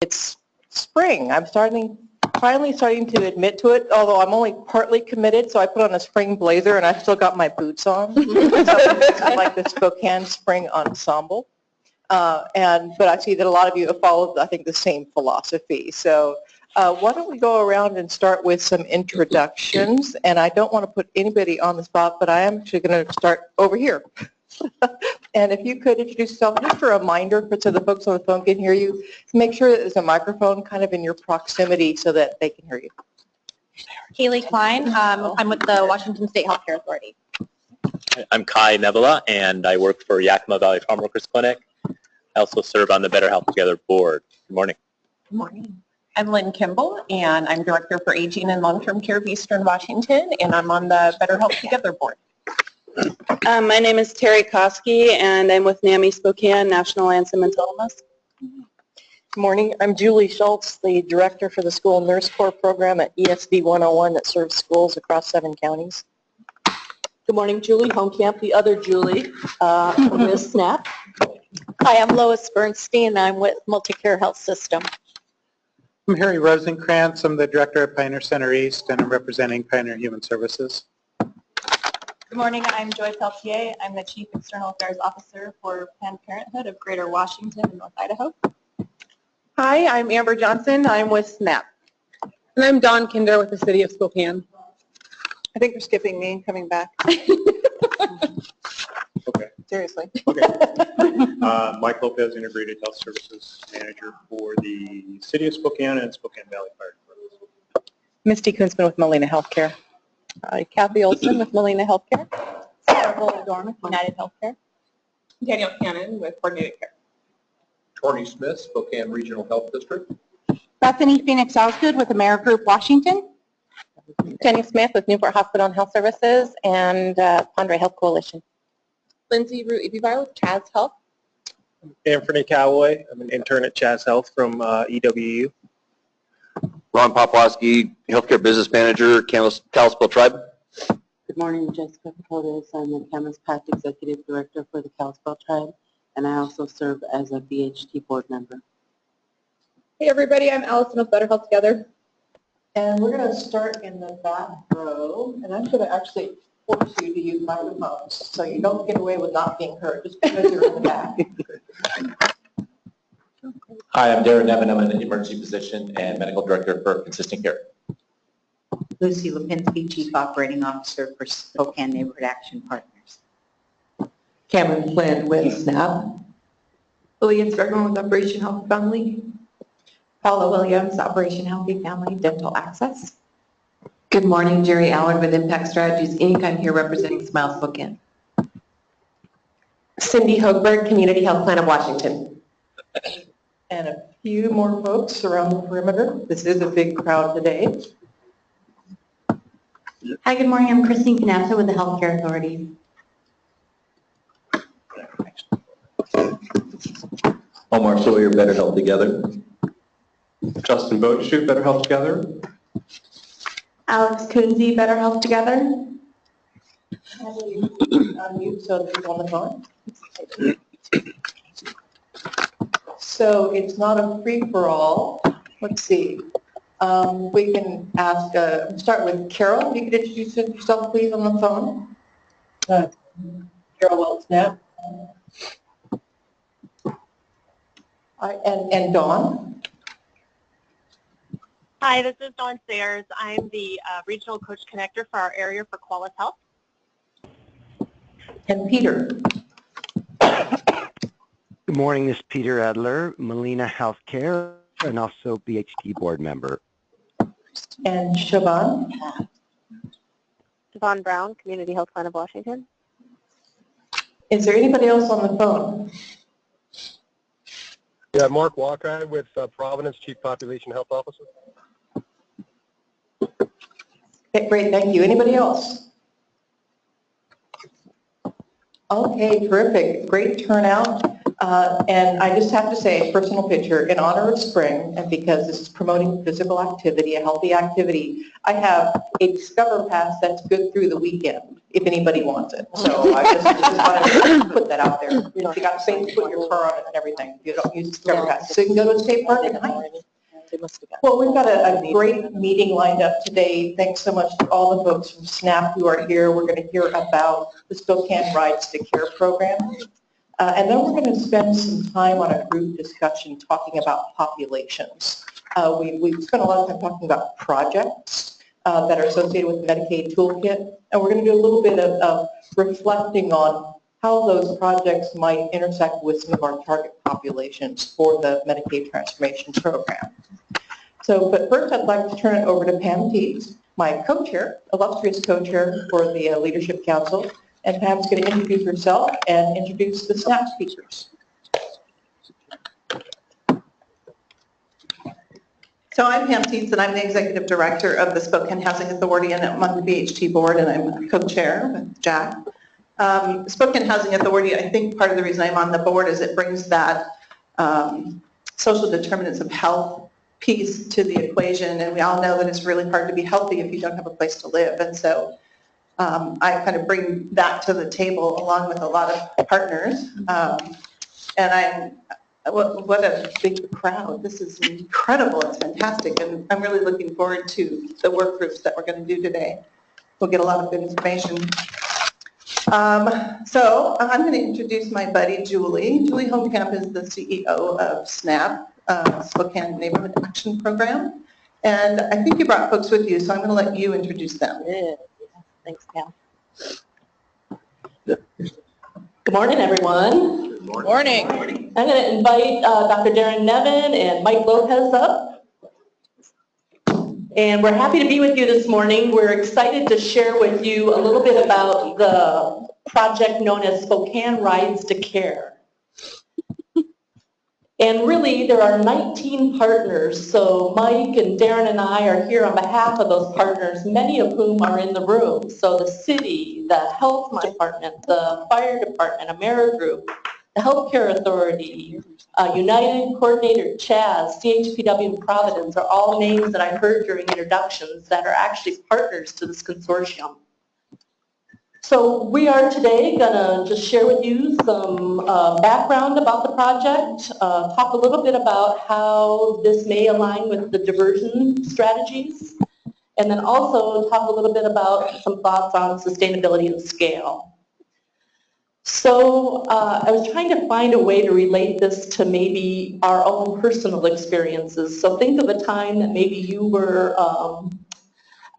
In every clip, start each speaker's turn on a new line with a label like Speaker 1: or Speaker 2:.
Speaker 1: It's spring. I'm finally starting to admit to it, although I'm only partly committed, so I put on a spring blazer and I've still got my boots on. So it's like the Spokane Spring Ensemble. But I see that a lot of you have followed, I think, the same philosophy. So why don't we go around and start with some introductions, and I don't want to put anybody on the spot, but I am actually going to start over here. And if you could introduce yourself, just a reminder so the folks on the phone can hear you, make sure that there's a microphone kind of in your proximity so that they can hear you.
Speaker 2: Haley Klein, I'm with the Washington State Healthcare Authority.
Speaker 3: I'm Kai Nevela, and I work for Yakima Valley Farm Workers Clinic. I also serve on the Better Health Together board. Good morning.
Speaker 2: Good morning. I'm Lynn Kimball, and I'm Director for Aging and Long-Term Care of Eastern Washington, and I'm on the Better Health Together board.
Speaker 4: My name is Terry Koski, and I'm with NAMI Spokane, National Alliance of Mental Illness.
Speaker 1: Good morning. I'm Julie Schultz, the Director for the School Nurse Corps program at ESV 101 that serves schools across 7 counties.
Speaker 5: Good morning, Julie Homecamp, the other Julie, with SNAP.
Speaker 6: Hi, I'm Lois Bernstein. I'm with Multicare Health System.
Speaker 7: I'm Harry Rosenkrantz. I'm the Director at Pioneer Center East, and I'm representing Pioneer Human Services.
Speaker 2: Good morning. I'm Joy Peltier. I'm the Chief External Affairs Officer for Planned Parenthood of Greater Washington and North Idaho.
Speaker 5: Hi, I'm Amber Johnson. I'm with SNAP. And I'm Dawn Kinder with the City of Spokane.
Speaker 1: I think you're skipping me and coming back.
Speaker 8: Okay.
Speaker 1: Seriously.
Speaker 8: Okay. Mike Lopez, Integrated Health Services Manager for the City of Spokane and Spokane Valley Fire Department.
Speaker 1: Misty Kunzman with Molina Healthcare.
Speaker 4: Kathy Olson with Molina Healthcare.
Speaker 2: Sarah Dorn with United Healthcare.
Speaker 5: Daniel Cannon with Coordinated Care.
Speaker 9: Tony Smith, Spokane Regional Health District.
Speaker 2: Bethany Phoenix Osgood with AmeriGroup Washington.
Speaker 4: Jenny Smith with Newport Hospital and Health Services and Pondray Health Coalition.
Speaker 5: Lindsay Root Ibivar with Chaz Health.
Speaker 10: Anthony Calloway. I'm an intern at Chaz Health from EWU.
Speaker 9: Ron Popowski, Healthcare Business Manager, Kalispell Tribe.
Speaker 11: Good morning, Jessica Papodas. I'm the Camas Path Executive Director for the Kalispell Tribe, and I also serve as a BHT board member.
Speaker 5: Hey everybody, I'm Allison with Better Health Together.
Speaker 1: And we're going to start in the back row, and I'm going to actually force you to use microphones so you don't get away with not being heard just because you're in the back.
Speaker 12: Hi, I'm Darren Nevin. I'm an emergency physician and medical director for Consistent Care.
Speaker 13: Lucy Lipinski, Chief Operating Officer for Spokane Neighborhood Action Partners.
Speaker 14: Cameron Flynn with SNAP.
Speaker 5: Lillian Bergman with Operation Healthy Family.
Speaker 14: Paula Williams, Operation Healthy Family Dental Access.
Speaker 15: Good morning, Jerry Allen with Impact Strategies Inc. I'm here representing Smile Spokane.
Speaker 4: Cindy Hoagberg, Community Health Plan of Washington.
Speaker 1: And a few more folks around the perimeter. This is a big crowd today.
Speaker 13: Hi, good morning. I'm Christine Canassa with the Healthcare Authority.
Speaker 12: Omar Sawyer, Better Health Together.
Speaker 9: Justin Bodeschute, Better Health Together.
Speaker 13: Alex Kunze, Better Health Together.
Speaker 1: Unmute so the people on the phone. So it's not a free-for-all. Let's see. We can ask, start with Carol. If you could introduce yourself, please, on the phone. Carol Wells-Knapp. And Dawn.
Speaker 16: Hi, this is Dawn Sayers. I'm the Regional Coach Connector for our area for Qualis Health.
Speaker 1: And Peter.
Speaker 17: Good morning, this is Peter Edler, Molina Healthcare, and also BHT board member.
Speaker 1: And Siobhan.
Speaker 16: Siobhan Brown, Community Health Plan of Washington.
Speaker 1: Is there anybody else on the phone?
Speaker 10: Yeah, Mark Walker with Providence, Chief Population Health Officer.
Speaker 1: Okay, great, thank you. Anybody else? Okay, terrific. Great turnout. And I just have to say, personal picture, in honor of spring, and because this is promoting physical activity, a healthy activity, I have a Discover Pass that's good through the weekend. if anybody wants it. So I just wanted to put that out there. You know, if you got things, put your car on it and everything. You don't use the rubber hat. So you can go to a state park and hike. Well, we've got a great meeting lined up today. Thanks so much to all the folks from SNAP who are here. We're going to hear about the Spokane Rides to Care program. And then we're going to spend some time on a group discussion talking about populations. We've spent a lot of time talking about projects that are associated with the Medicaid toolkit. And we're going to do a little bit of reflecting on how those projects might intersect with some of our target populations for the Medicaid transformation program. So, but first I'd like to turn it over to Pam Tietz, my co-chair, illustrious co-chair for the Leadership Council. And Pam's going to introduce herself and introduce the SNAP speakers.
Speaker 18: So I'm Pam Tietz, and I'm the Executive Director of the Spokane Housing Authority, and I'm on the BHT board, and I'm co-chair with Jack. Spokane Housing Authority, I think part of the reason I'm on the board is it brings that social determinants of health piece to the equation, and we all know that it's really hard to be healthy if you don't have a place to live. And so I kind of bring that to the table along with a lot of partners. What a big crowd. This is incredible. It's fantastic. And I'm really looking forward to the work groups that we're going to do today. We'll get a lot of good information. So I'm going to introduce my buddy, Julie. Julie Homekamp is the CEO of SNAP, Spokane Neighborhood Action Program. And I think you brought folks with you, so I'm going to let you introduce them.
Speaker 6: Yeah. Thanks, Pam. Good morning, everyone.
Speaker 18: Good morning.
Speaker 6: I'm going to invite Dr. Darren Nevin and Mike Lopez up. And we're happy to be with you this morning. We're excited to share with you a little bit about the project known as Spokane Rides to Care. And really, there are 19 partners, so Mike and Darren and I are here on behalf of those partners, many of whom are in the room. So the city, the health department, the fire department, AmeriGroup, the healthcare authority, United Coordinator, CHAZ, CHPW, and Providence are all names that I heard during introductions that are actually partners to this consortium. So we are today going to just share with you some background about the project, talk a little bit about how this may align with the diversion strategies, and then also talk a little bit about some thoughts on sustainability and scale. So I was trying to find a way to relate this to maybe our own personal experiences. So think of a time that maybe you were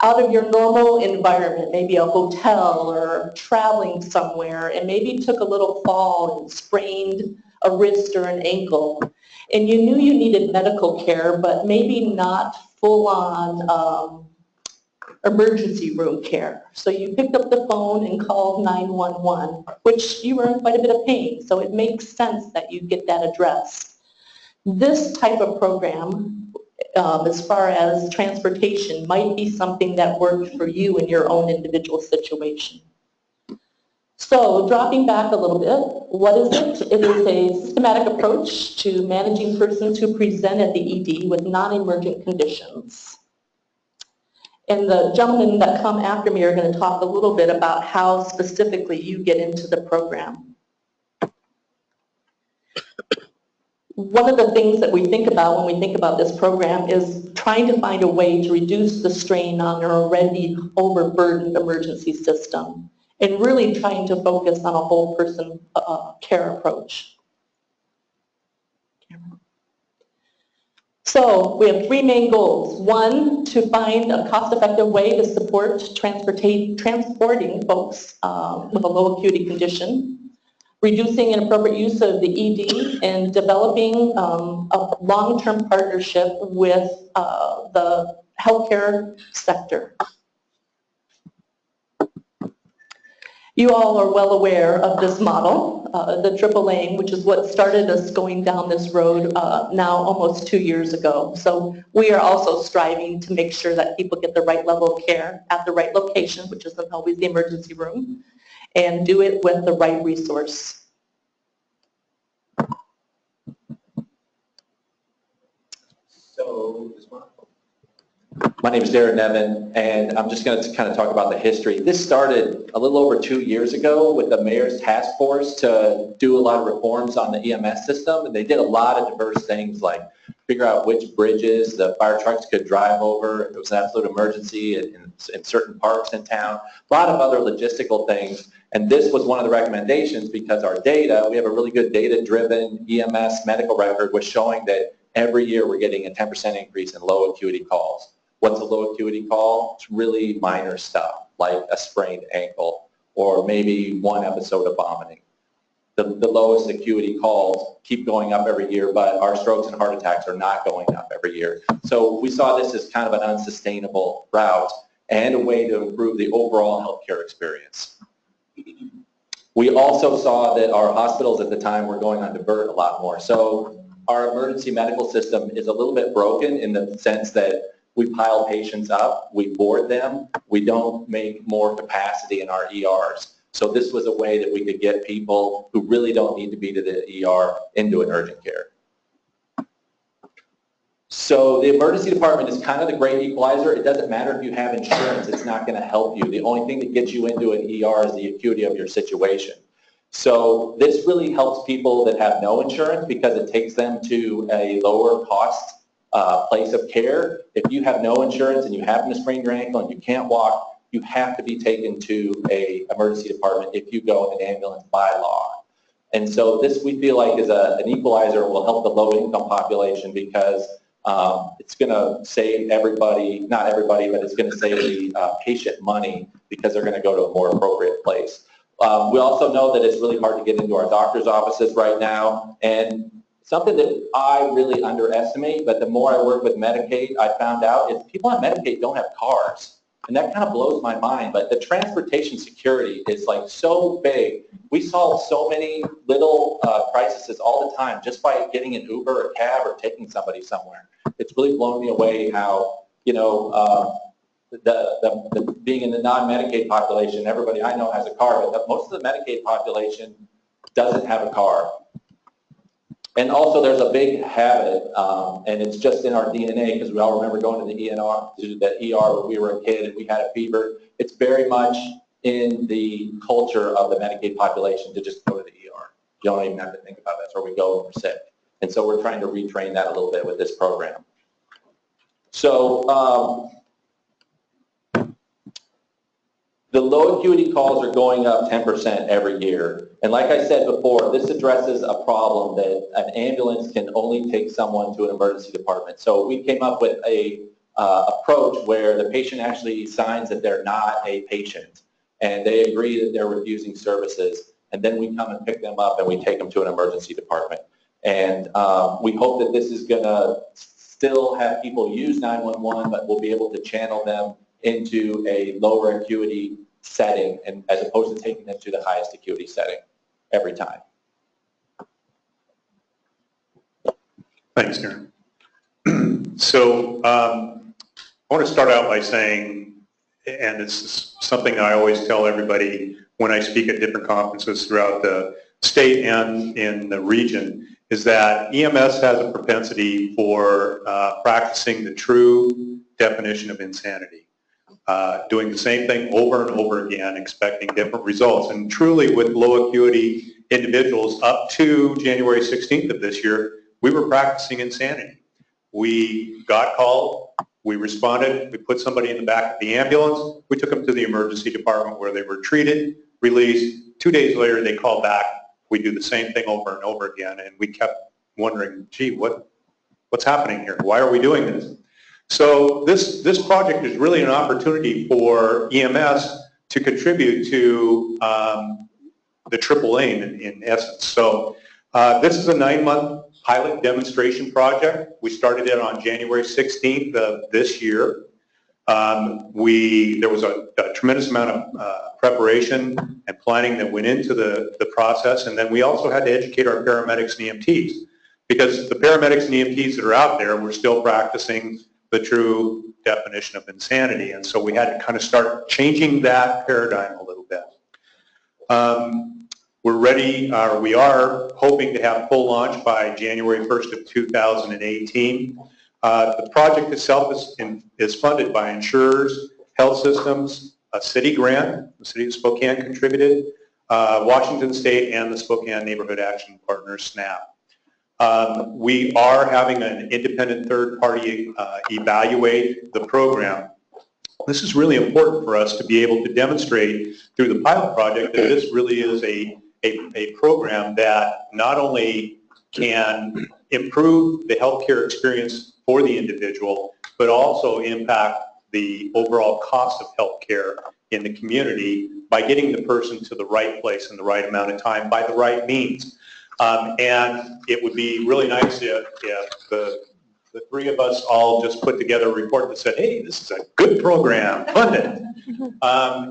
Speaker 6: out of your normal environment, maybe a hotel or traveling somewhere, and maybe took a little fall and sprained a wrist or an ankle. And you knew you needed medical care, but maybe not full-on emergency room care. So you picked up the phone and called 911, which you were in quite a bit of pain, so it makes sense that you get that addressed. This type of program, as far as transportation, might be something that worked for you in your own individual situation. So dropping back a little bit, what is it? It is a systematic approach to managing persons who present at the ED with non-emergent conditions. And the gentlemen that come after me are going to talk a little bit about how specifically you get into the program. One of the things that we think about when we think about this program is trying to find a way to reduce the strain on an already overburdened emergency system and really trying to focus on a whole person care approach. So we have three main goals. One, to find a cost-effective way to support transporting folks with a low acuity condition, reducing inappropriate use of the ED, and developing a long-term partnership with the healthcare sector. You all are well aware of this model, the triple aim, which is what started us going down this road now almost 2 years ago. So we are also striving to make sure that people get the right level of care at the right location, which isn't always the emergency room, and do it with the right resource.
Speaker 9: So,
Speaker 12: My name is Darren Nevin, and I'm just going to kind of talk about the history. This started a little over 2 years ago with the mayor's task force to do a lot of reforms on the EMS system, and they did a lot of diverse things like figure out which bridges the fire trucks could drive over. It was an absolute emergency in certain parks in town. A lot of other logistical things, and this was one of the recommendations because our data, we have a really good data-driven EMS medical record, was showing that every year we're getting a 10% increase in low acuity calls. What's a low acuity call? It's really minor stuff like a sprained ankle or maybe one episode of vomiting. The lowest acuity calls keep going up every year, but our strokes and heart attacks are not going up every year. So we saw this as kind of an unsustainable route and a way to improve the overall healthcare experience. We also saw that our hospitals at the time were going on divert a lot more. So our emergency medical system is a little bit broken in the sense that we pile patients up, we board them, we don't make more capacity in our ERs. So this was a way that we could get people who really don't need to be to the ER into an urgent care. So the emergency department is kind of the great equalizer. It doesn't matter if you have insurance, it's not going to help you. The only thing that gets you into an ER is the acuity of your situation. So this really helps people that have no insurance because it takes them to a lower cost place of care. If you have no insurance and you happen to sprain your ankle and you can't walk, you have to be taken to an emergency department if you go in an ambulance by law. And so this we feel like is an equalizer and will help the low-income population because it's going to save everybody, not everybody, but it's going to save the patient money because they're going to go to a more appropriate place. We also know that it's really hard to get into our doctor's offices right now, and something that I really underestimate, but the more I work with Medicaid, I found out is people on Medicaid don't have cars. And that kind of blows my mind, but the transportation security is like so big. We solve so many little crises all the time just by getting an Uber or cab or taking somebody somewhere. It's really blown me away how, you know, being in the non-Medicaid population, everybody I know has a car, but most of the Medicaid population doesn't have a car. And also there's a big habit, and it's just in our DNA because we all remember going to the ER when we were a kid and we had a fever. It's very much in the culture of the Medicaid population to just go to the ER. You don't even have to think about it. That's where we go when we're sick. And so we're trying to retrain that a little bit with this program. So the low acuity calls are going up 10% every year. And like I said before, this addresses a problem that an ambulance can only take someone to an emergency department. So we came up with a approach where the patient actually signs that they're not a patient and they agree that they're refusing services. And then we come and pick them up and we take them to an emergency department. And we hope that this is going to still have people use 911, but we'll be able to channel them into a lower acuity setting, and as opposed to taking them to the highest acuity setting every time.
Speaker 8: Thanks, Darren. So I want to start out by saying, and it's something I always tell everybody when I speak at different conferences throughout the state and in the region, is that EMS has a propensity for practicing the true definition of insanity. Doing the same thing over and over again, expecting different results. And truly with low acuity individuals up to January 16th of this year, we were practicing insanity. We got called, we responded, we put somebody in the back of the ambulance, we took them to the emergency department where they were treated, released. 2 days later they called back. We do the same thing over and over again, and we kept wondering, gee, what's happening here? Why are we doing this? So this project is really an opportunity for EMS to contribute to the triple aim in essence. So this is a 9-month pilot demonstration project. We started it on January 16th of this year. There was a tremendous amount of preparation and planning that went into the process, and then we also had to educate our paramedics and EMTs, because the paramedics and EMTs that are out there were still practicing the true definition of insanity, and so we had to kind of start changing that paradigm a little bit. We're ready, or we are hoping to have full launch by January 1st of 2018. The project itself is funded by insurers, health systems, a city grant, the City of Spokane contributed, Washington State, and the Spokane Neighborhood Action Partners, SNAP. We are having an independent third party evaluate the program. This is really important for us to be able to demonstrate through the pilot project that this really is a program that not only can improve the healthcare experience for the individual, but also impact the overall cost of healthcare in the community by getting the person to the right place in the right amount of time by the right means. And it would be really nice if the three of us all just put together a report that said, hey, this is a good program, fund it.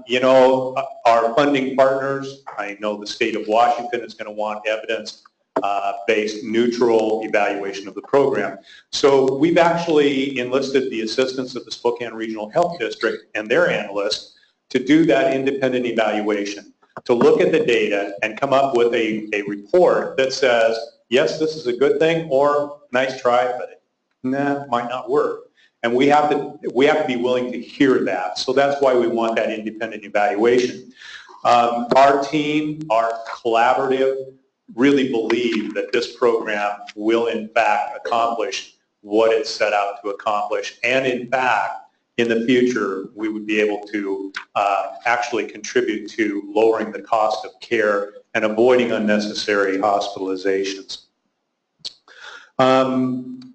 Speaker 8: You know, our funding partners, I know the state of Washington is going to want evidence-based neutral evaluation of the program. So we've actually enlisted the assistance of the Spokane Regional Health District and their analysts to do that independent evaluation, to look at the data and come up with a report that says, yes, this is a good thing, or nice try, but nah, might not work. And we have to be willing to hear that. So that's why we want that independent evaluation. Our team, our collaborative, really believe that this program will in fact accomplish what it set out to accomplish. And in fact, in the future, we would be able to actually contribute to lowering the cost of care and avoiding unnecessary hospitalizations.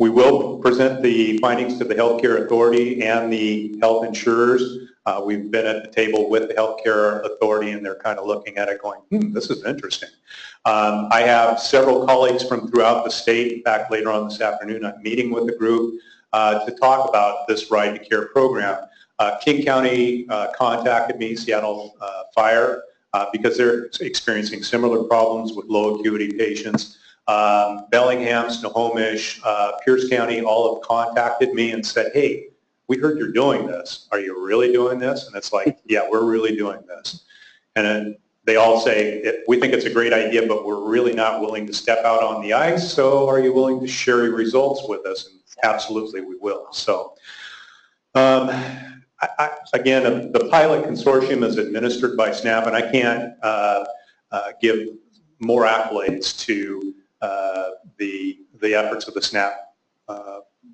Speaker 8: We will present the findings to the Healthcare Authority and the health insurers. We've been at the table with the Healthcare Authority and they're kind of looking at it going, this is interesting. I have several colleagues from throughout the state. In fact, later on this afternoon, I'm meeting with the group to talk about this Ride to Care program. King County contacted me, Seattle Fire, because they're experiencing similar problems with low acuity patients. Bellingham, Snohomish, Pierce County all have contacted me and said, hey, we heard you're doing this. Are you really doing this? And it's like, yeah, we're really doing this. And then they all say, we think it's a great idea, but we're really not willing to step out on the ice, so are you willing to share your results with us? And absolutely, we will. So, again, the pilot consortium is administered by SNAP, and I can't give more accolades to the efforts of the SNAP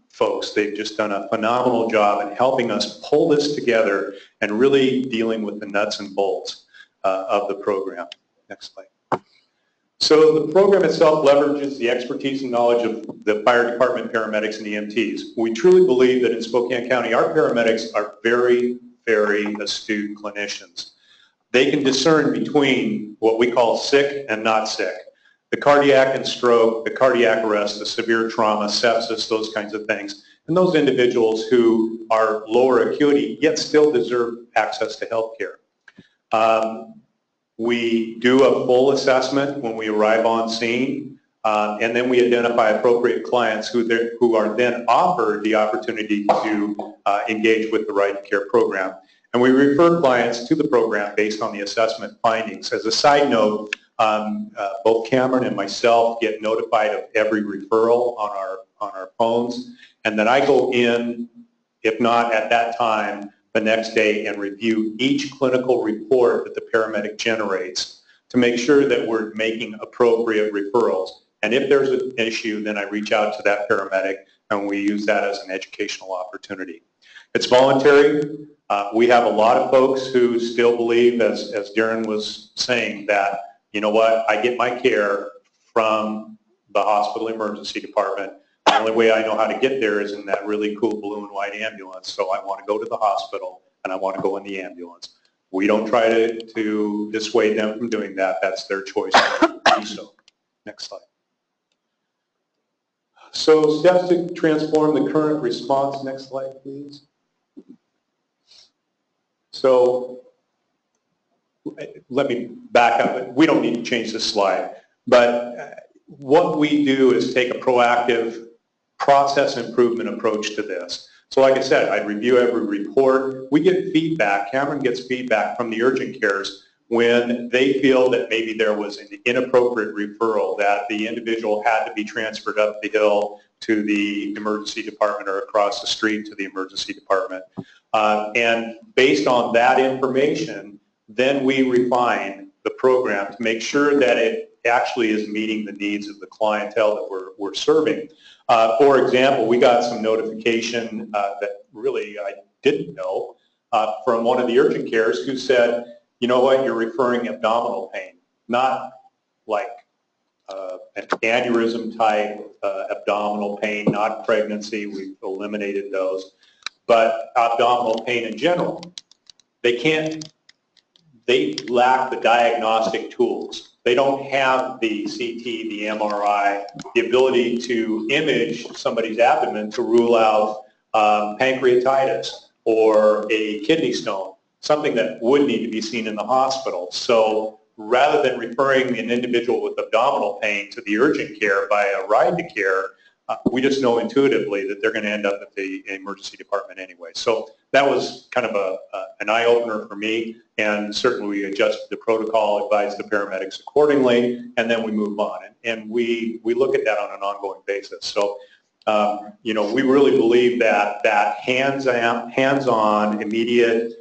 Speaker 8: folks. They've just done a phenomenal job in helping us pull this together and really dealing with the nuts and bolts of the program. Next slide. So the program itself leverages the expertise and knowledge of the fire department paramedics and EMTs. We truly believe that in Spokane County, our paramedics are very, very astute clinicians. They can discern between what we call sick and not sick. The cardiac and stroke, the cardiac arrest, the severe trauma, sepsis, those kinds of things. And those individuals who are lower acuity yet still deserve access to health care. We do a full assessment when we arrive on scene, and then we identify appropriate clients who are then offered the opportunity to engage with the Ride to Care program. And we refer clients to the program based on the assessment findings. As a side note, both Cameron and myself get notified of every referral on our phones, and then I go in, if not at that time, the next day and review each clinical report that the paramedic generates to make sure that we're making appropriate referrals. And if there's an issue, then I reach out to that paramedic and we use that as an educational opportunity. It's voluntary. We have a lot of folks who still believe, as Darren was saying, that, you know what, I get my care from the hospital emergency department. The only way I know how to get there is in that really cool blue and white ambulance, so I want to go to the hospital and I want to go in the ambulance. We don't try to dissuade them from doing that. That's their choice to do so. Next slide. So steps to transform the current response. Next slide, please. So let me back up. We don't need to change this slide, but what we do is take a proactive process improvement approach to this. So like I said, I review every report. We get feedback. Cameron gets feedback from the urgent cares when they feel that maybe there was an inappropriate referral, that the individual had to be transferred up the hill to the emergency department or across the street to the emergency department. And based on that information, then we refine the program to make sure that it actually is meeting the needs of the clientele that we're serving. For example, we got some notification that really I didn't know from one of the urgent cares who said, you know what, you're referring abdominal pain, not like an aneurysm type abdominal pain, not pregnancy, we've eliminated those, but abdominal pain in general. They lack the diagnostic tools. They don't have the CT, the MRI, the ability to image somebody's abdomen to rule out pancreatitis or a kidney stone, something that would need to be seen in the hospital. So rather than referring an individual with abdominal pain to the urgent care by a ride to care, we just know intuitively that they're going to end up at the emergency department anyway. So that was kind of an eye-opener for me, and certainly we adjusted the protocol, advised the paramedics accordingly, and then we move on. And we look at that on an ongoing basis. So, you know, we really believe that hands-on, immediate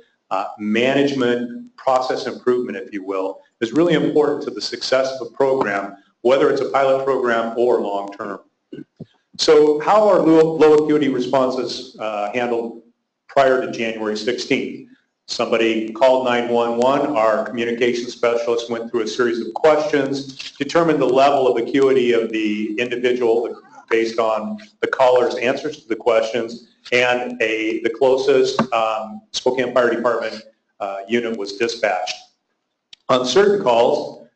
Speaker 8: management, process improvement, if you will, is really important to the success of a program, whether it's a pilot program or long-term. So how are low acuity responses handled prior to January 16th? Somebody called 911, our communication specialist went through a series of questions, determined the level of acuity of the individual based on the caller's answers to the questions, and the closest Spokane Fire Department unit was dispatched. On certain calls,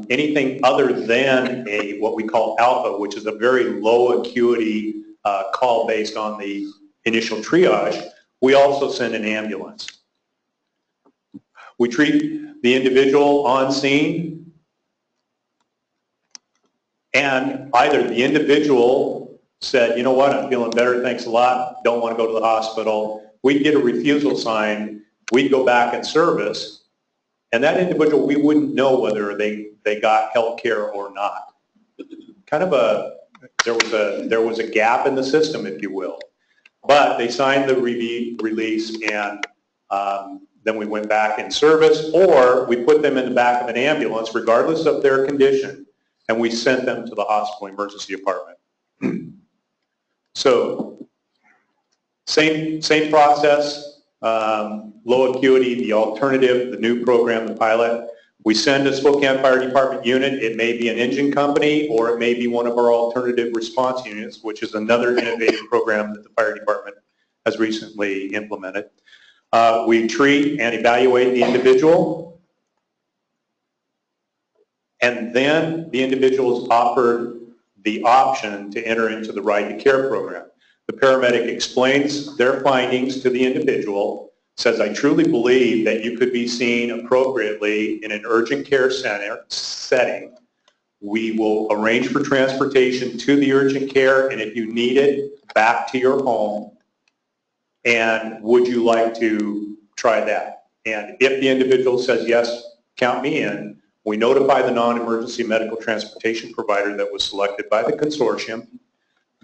Speaker 8: anything other than what we call alpha, which is a very low acuity call based on the initial triage, we also send an ambulance. We treat the individual on scene, and either the individual said, you know what, I'm feeling better, thanks a lot, don't want to go to the hospital. We'd get a refusal sign, we'd go back in service, and that individual, we wouldn't know whether they got health care or not. Kind of there was a gap in the system, if you will. But they signed the release, and then we went back in service, or we put them in the back of an ambulance, regardless of their condition, and we sent them to the hospital emergency department. So, same process, low acuity, the alternative, the new program, the pilot. We send a Spokane Fire Department unit. It may be an engine company, or it may be one of our alternative response units, which is another innovative program that the fire department has recently implemented. We treat and evaluate the individual, and then the individual is offered the option to enter into the Ride to Care program. The paramedic explains their findings to the individual, says, I truly believe that you could be seen appropriately in an urgent care setting. We will arrange for transportation to the urgent care, and if you need it, back to your home. And would you like to try that? And if the individual says, yes, count me in, we notify the non-emergency medical transportation provider that was selected by the consortium.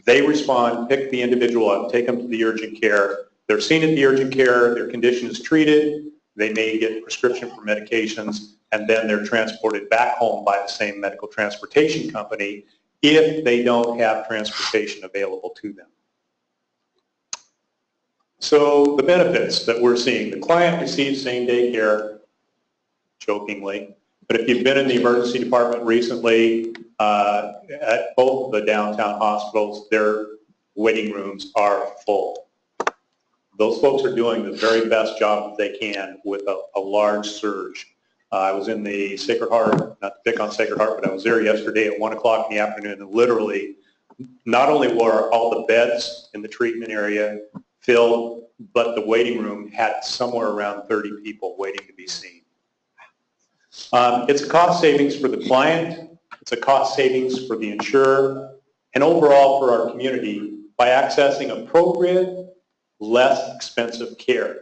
Speaker 8: They respond, pick the individual up, take them to the urgent care. They're seen at the urgent care, their condition is treated, they may get prescription for medications, and then they're transported back home by the same medical transportation company if they don't have transportation available to them. So the benefits that we're seeing, the client receives same-day care, jokingly, but if you've been in the emergency department recently, at both the downtown hospitals, their waiting rooms are full. Those folks are doing the very best job that they can with a large surge. I was in the Sacred Heart, not to pick on Sacred Heart, but I was there yesterday at 1 o'clock in the afternoon, and literally, not only were all the beds in the treatment area filled, but the waiting room had somewhere around 30 people waiting to be seen. It's a cost savings for the client, it's a cost savings for the insurer, and overall for our community by accessing appropriate, less expensive care.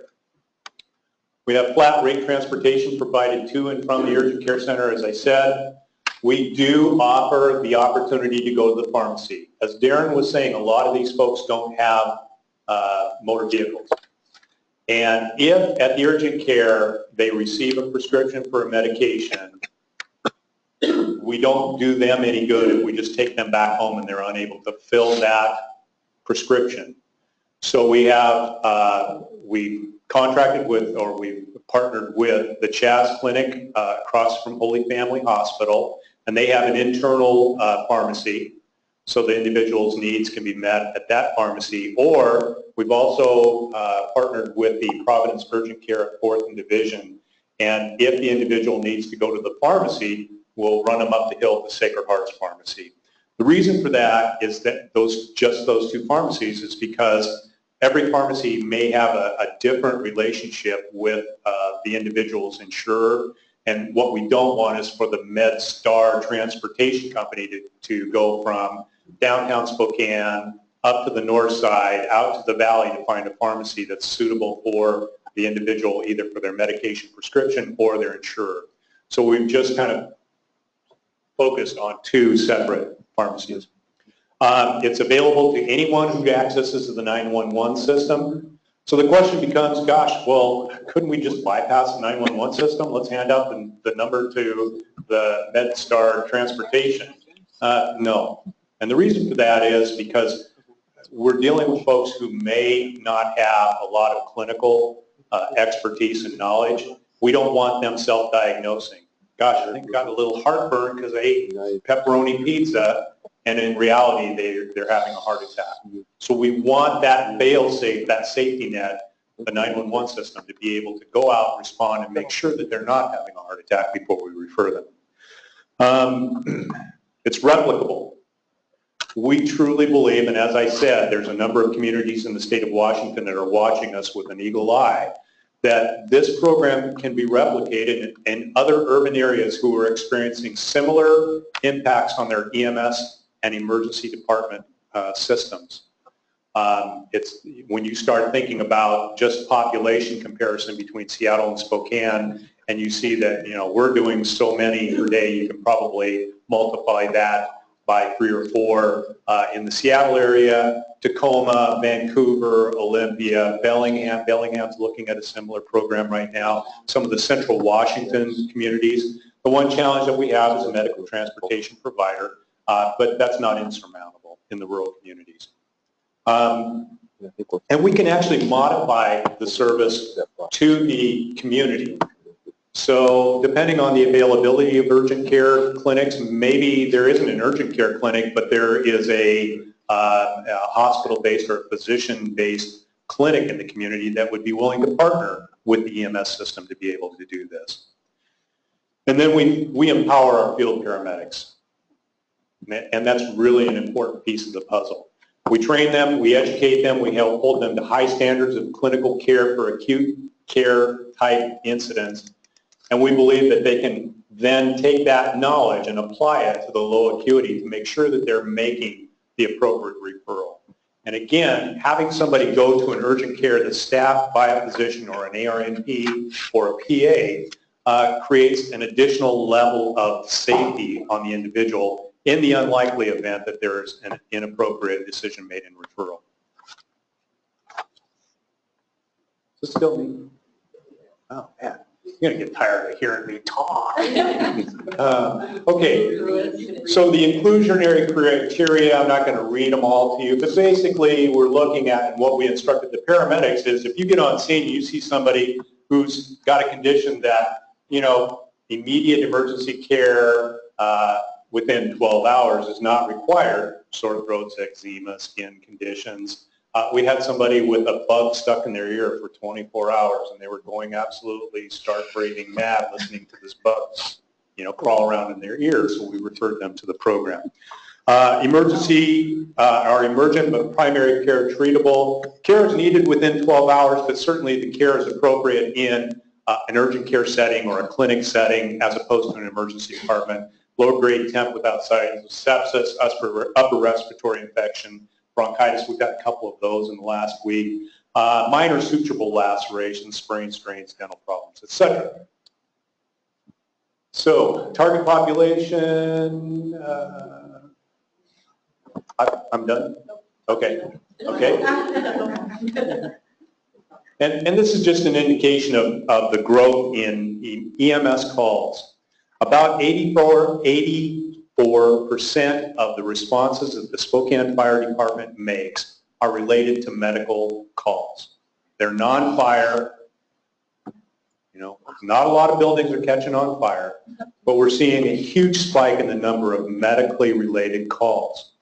Speaker 8: We have flat rate transportation provided to and from the urgent care center, as I said. We do offer the opportunity to go to the pharmacy. As Darren was saying, a lot of these folks don't have motor vehicles. And if at the urgent care they receive a prescription for a medication, we don't do them any good if we just take them back home and they're unable to fill that prescription. So we have, we've contracted with, or we've partnered with the Chaz Clinic across from Holy Family Hospital, and they have an internal pharmacy, so the individual's needs can be met at that pharmacy. Or we've also partnered with the Providence Urgent Care at 4th and Division, and if the individual needs to go to the pharmacy, we'll run them up the hill to Sacred Hearts Pharmacy. The reason for that is that just those two pharmacies is because every pharmacy may have a different relationship with the individual's insurer, and what we don't want is for the MedStar transportation company to go from downtown Spokane up to the north side, out to the valley to find a pharmacy that's suitable for the individual, either for their medication prescription or their insurer. So we've just kind of focused on two separate pharmacies. It's available to anyone who accesses the 911 system. So the question becomes, gosh, well, couldn't we just bypass the 911 system? Let's hand out the number to the MedStar transportation. No. And the reason for that is because we're dealing with folks who may not have a lot of clinical expertise and knowledge. We don't want them self-diagnosing. Gosh, I think I got a little heartburn because I ate pepperoni pizza, and in reality, they're having a heart attack. So we want that fail-safe, that safety net, the 911 system, to be able to go out, respond, and make sure that they're not having a heart attack before we refer them. It's replicable. We truly believe, and as I said, there's a number of communities in the state of Washington that are watching us with an eagle eye, that this program can be replicated in other urban areas who are experiencing similar impacts on their EMS and emergency department systems. It's when you start thinking about just population comparison between Seattle and Spokane, and you see that, you know, we're doing so many per day, you can probably multiply that by 3 or 4 in the Seattle area, Tacoma, Vancouver, Olympia, Bellingham. Bellingham's looking at a similar program right now. Some of the central Washington communities. The one challenge that we have is a medical transportation provider, but that's not insurmountable in the rural communities. And we can actually modify the service to the community. So depending on the availability of urgent care clinics, maybe there isn't an urgent care clinic, but there is a hospital-based or a physician-based clinic in the community that would be willing to partner with the EMS system to be able to do this. And then we empower our field paramedics. And that's really an important piece of the puzzle. We train them, we educate them, we help hold them to high standards of clinical care for acute care type incidents. And we believe that they can then take that knowledge and apply it to the low acuity to make sure that they're making the appropriate referral. And again, having somebody go to an urgent care that's staffed by a physician or an ARNP or a PA creates an additional level of safety on the individual in the unlikely event that there is an inappropriate decision made in referral. Is this still me? Oh, man. You're going to get tired of hearing me talk. Okay, so the inclusionary criteria, I'm not going to read them all to you, but basically we're looking at, and what we instructed the paramedics is, if you get on scene and you see somebody who's got a condition that, you know, immediate emergency care within 12 hours is not required, sore throats, eczema, skin conditions. We had somebody with a bug stuck in their ear for 24 hours, and they were going absolutely stark raving mad listening to this bug, you know, crawl around in their ears, so we referred them to the program. Emergency are emergent but primary care treatable. Care is needed within 12 hours, but certainly the care is appropriate in an urgent care setting or a clinic setting as opposed to an emergency department. Low grade temp without signs of sepsis, upper respiratory infection, bronchitis, we've got a couple of those in the last week. Minor suturable lacerations, sprains, strains, dental problems, etc. So, target population, I'm done? Okay. Okay. And this is just an indication of the growth in EMS calls. About 84% of the responses that the Spokane Fire Department makes are related to medical calls. They're non-fire. You know, not a lot of buildings are catching on fire, but we're seeing a huge spike in the number of medically related calls.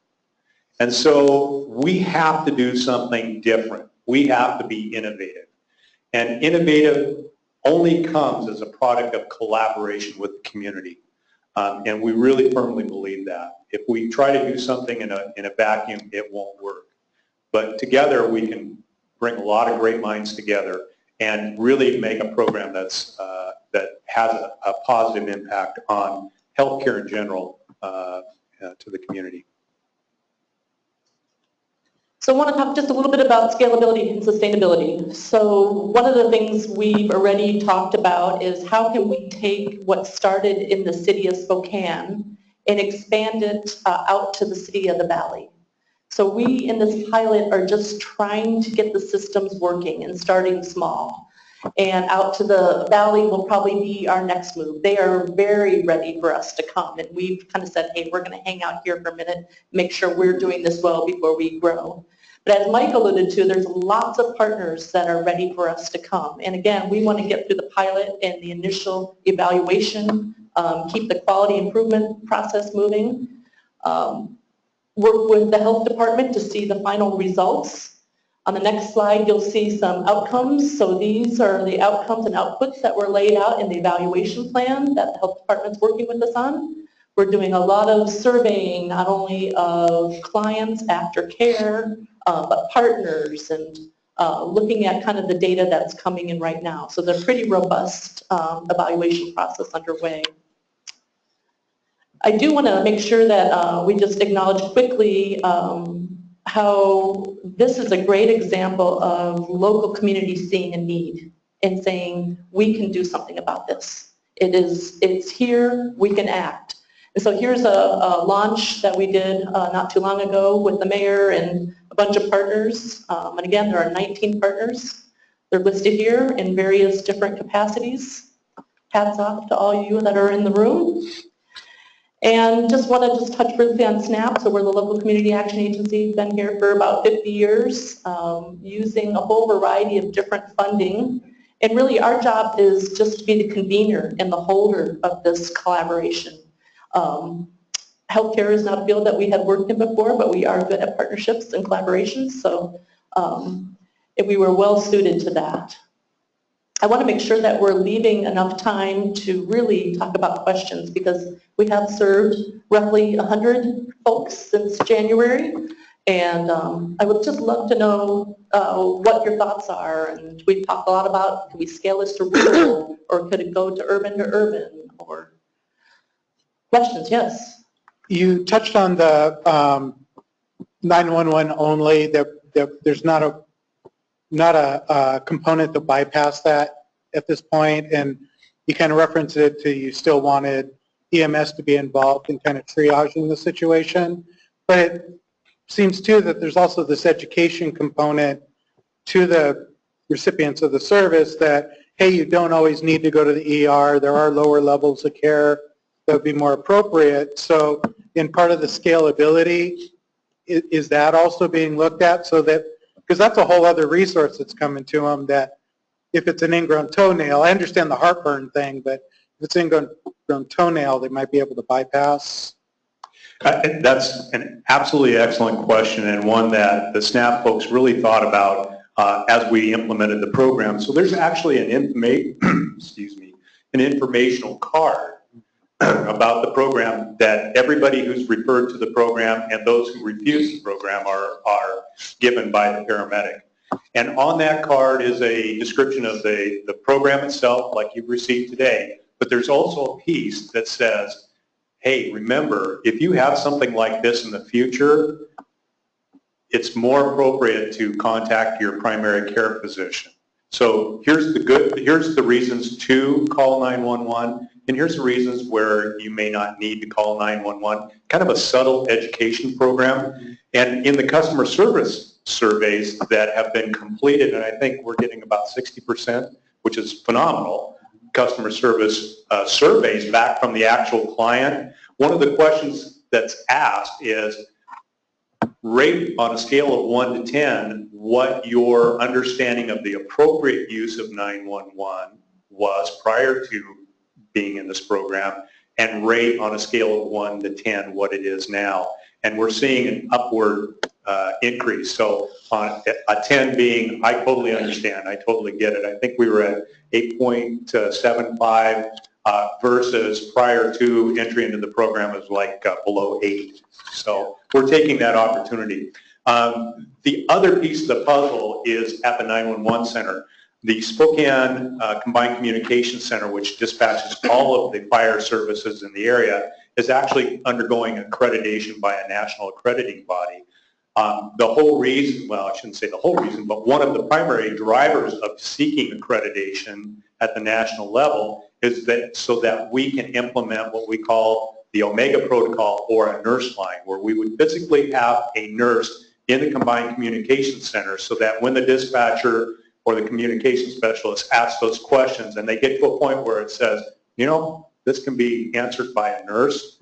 Speaker 8: And so we have to do something different. We have to be innovative. And innovative only comes as a product of collaboration with the community. And we really firmly believe that. If we try to do something in a vacuum, it won't work. But together we can bring a lot of great minds together and really make a program that's, that has a positive impact on healthcare in general to the community.
Speaker 6: So I want to talk just a little bit about scalability and sustainability. So one of the things we've already talked about is how can we take what started in the city of Spokane and expand it out to the city of the Valley. So we in this pilot are just trying to get the systems working and starting small. And out to the Valley will probably be our next move. They are very ready for us to come. And we've kind of said, hey, we're going to hang out here for a minute, make sure we're doing this well before we grow. But as Mike alluded to, there's lots of partners that are ready for us to come. And again, we want to get through the pilot and the initial evaluation, keep the quality improvement process moving, work with the health department to see the final results. On the next slide, you'll see some outcomes. So these are the outcomes and outputs that were laid out in the evaluation plan that the health department's working with us on. We're doing a lot of surveying, not only of clients after care, but partners, and looking at kind of the data that's coming in right now. So they're pretty robust evaluation process underway. I do want to make sure that we just acknowledge quickly how this is a great example of local communities seeing a need and saying, we can do something about this. It's here, we can act. And so here's a launch that we did not too long ago with the mayor and a bunch of partners. And again, there are 19 partners. They're listed here in various different capacities. Hats off to all you that are in the room. And just want to touch briefly on SNAP. So we're the local community action agency, been here for about 50 years, using a whole variety of different funding. And really our job is just to be the convener and the holder of this collaboration. Healthcare is not a field that we had worked in before, but we are good at partnerships and collaborations, so we were well suited to that. I want to make sure that we're leaving enough time to really talk about questions, because we have served roughly 100 folks since January, and I would just love to know what your thoughts are. And we've talked a lot about, can we scale this to rural, or could it go to urban, or questions? Yes.
Speaker 7: You touched on the 911 only. There's not a component to bypass that at this point, and you kind of referenced it to you still wanted EMS to be involved in kind of triaging the situation. But it seems too that there's also this education component to the recipients of the service that, hey, you don't always need to go to the ER. There are lower levels of care that would be more appropriate. So in part of the scalability, is that also being looked at, so that, because that's a whole other resource that's coming to them, that if it's an ingrown toenail, I understand the heartburn thing, but if it's ingrown toenail, they might be able to bypass.
Speaker 8: That's an absolutely excellent question, and one that the SNAP folks really thought about as we implemented the program. So there's actually an informational card about the program that everybody who's referred to the program and those who refuse the program are given by the paramedic. And on that card is a description of the program itself, like you've received today, but there's also a piece that says, hey, remember, if you have something like this in the future, it's more appropriate to contact your primary care physician. So here's the reasons to call 911, and here's the reasons where you may not need to call 911, kind of a subtle education program. And in the customer service surveys that have been completed, and I think we're getting about 60%, which is phenomenal, customer service surveys back from the actual client. One of the questions that's asked is, rate on a scale of 1 to 10 what your understanding of the appropriate use of 911 was prior to being in this program, and rate on a scale of 1 to 10 what it is now. And we're seeing an upward increase. So on a 10 being, I totally understand, I totally get it. I think we were at 8.75 versus prior to entry into the program is like below 8. So we're taking that opportunity. The other piece of the puzzle is at the 911 center. The Spokane Combined Communications Center, which dispatches all of the fire services in the area, is actually undergoing accreditation by a national accrediting body. The whole reason, well, I shouldn't say the whole reason, but one of the primary drivers of seeking accreditation at the national level is that so that we can implement what we call the Omega protocol, or a nurse line, where we would physically have a nurse in the Combined Communications Center so that when the dispatcher or the communication specialist asks those questions and they get to a point where it says, you know, this can be answered by a nurse,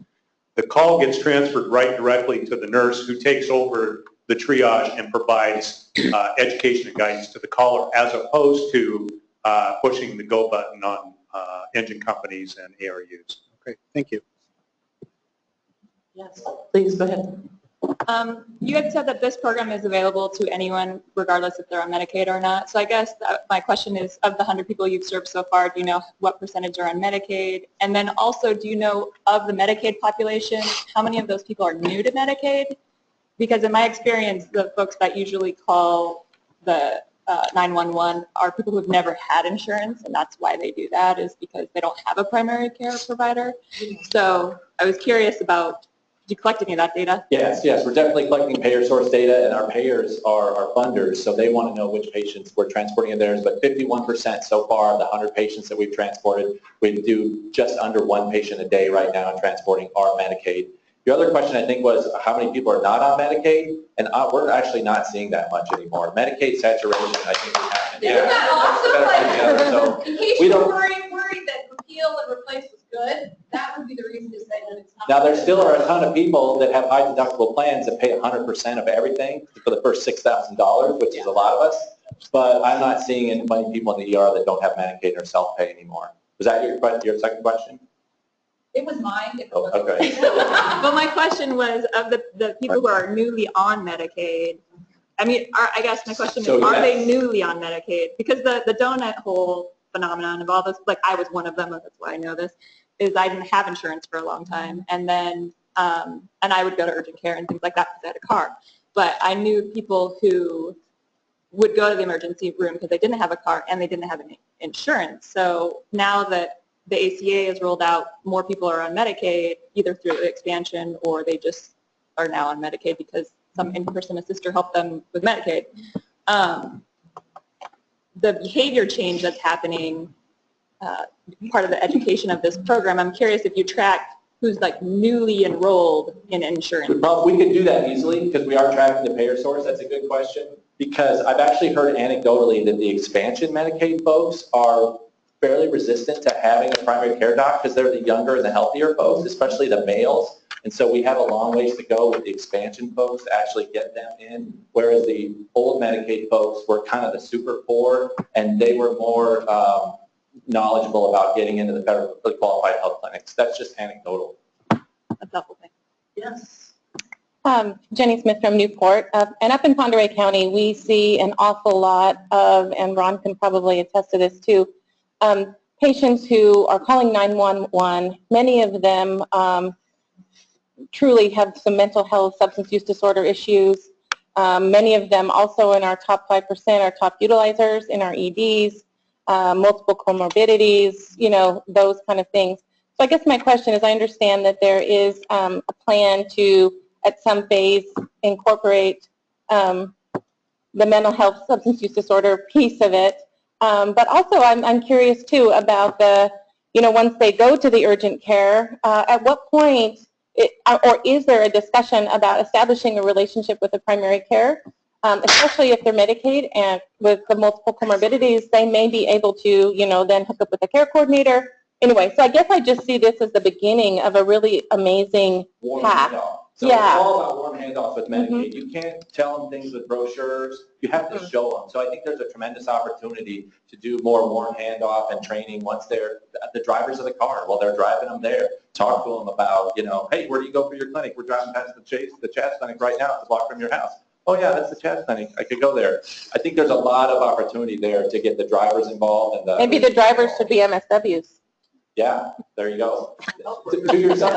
Speaker 8: the call gets transferred right directly to the nurse, who takes over the triage and provides education and guidance to the caller, as opposed to pushing the go button on engine companies and ARUs.
Speaker 7: Okay, thank you.
Speaker 6: Yes, please go ahead.
Speaker 2: You had said that this program is available to anyone regardless if they're on Medicaid or not. So I guess my question is, of the 100 people you've served so far, do you know what percentage are on Medicaid? And then also, do you know of the Medicaid population, how many of those people are new to Medicaid? Because in my experience, the folks that usually call the 911 are people who've never had insurance, and that's why they do that, is because they don't have a primary care provider. So I was curious about, do you collect any of that data?
Speaker 12: Yes, we're definitely collecting payer source data, and our payers are our funders, so they want to know which patients we're transporting in theirs. But 51% so far of the 100 patients that we've transported, we do just under 1 patient a day right now in transporting our Medicaid. Your other question, I think, was how many people are not on Medicaid, and we're actually not seeing that much anymore. Medicaid saturation, I think, we have.
Speaker 19: Isn't that awesome?
Speaker 12: So
Speaker 19: in case
Speaker 12: we
Speaker 19: you're
Speaker 12: don't.
Speaker 19: worried that repeal and replace was good, that would be the reason to say that it's not.
Speaker 12: Now, there still are a ton of people that have high deductible plans that pay 100% of everything for the first $6,000, which is a lot of us. But I'm not seeing many people in the ER that don't have Medicaid or self-pay anymore. Was that your second question?
Speaker 19: It was mine.
Speaker 12: Oh, okay.
Speaker 2: Well, my question was, of the people who are newly on Medicaid, I mean, I guess my question is, are they newly on Medicaid? Because the donut hole phenomenon of all this, like I was one of them, that's why I know this, is I didn't have insurance for a long time. And then, and I would go to urgent care and things like that because I had a car. But I knew people who would go to the emergency room because they didn't have a car and they didn't have any insurance. So now that the ACA is rolled out, more people are on Medicaid, either through expansion or they just are now on Medicaid because some in-person assister helped them with Medicaid. The behavior change that's happening, part of the education of this program, I'm curious if you track who's like newly enrolled in insurance.
Speaker 12: Well, we could do that easily because we are tracking the payer source. That's a good question, because I've actually heard anecdotally that the expansion Medicaid folks are fairly resistant to having a primary care doc because they're the younger and the healthier folks, especially the males. And so we have a long ways to go with the expansion folks to actually get them in, whereas the old Medicaid folks were kind of the super poor, and they were more knowledgeable about getting into the federally qualified health clinics. That's just anecdotal.
Speaker 2: That's helpful.
Speaker 18: Yes.
Speaker 20: Jenny Smith from Newport. And up in Pend Oreille County, we see an awful lot of, and Ron can probably attest to this too, patients who are calling 911. Many of them truly have some mental health, substance use disorder issues. Many of them also in our top 5% are top utilizers in our EDs, multiple comorbidities, you know, those kind of things. So I guess my question is, I understand that there is a plan to, at some phase, incorporate the mental health, substance use disorder piece of it. But also I'm curious too about the once they go to the urgent care, at what point, or is there a discussion about establishing a relationship with the primary care? Especially if they're Medicaid and with the multiple comorbidities, they may be able to, then hook up with a care coordinator. Anyway, so I guess I just see this as the beginning of a really amazing path.
Speaker 12: So it's all about warm handoffs with Medicaid. You can't tell them things with brochures. You have to show them. So I think there's a tremendous opportunity to do more warm handoff and training once they're the drivers of the car while they're driving them there. Talk to them about, hey, where do you go for your clinic? We're driving past the Chaz clinic right now. It's a block from your house. Oh yeah, that's the Chaz clinic. I could go there. I think there's a lot of opportunity there to get the drivers involved. And
Speaker 20: maybe the drivers should be MSWs.
Speaker 12: Yeah, there you go. To yourself,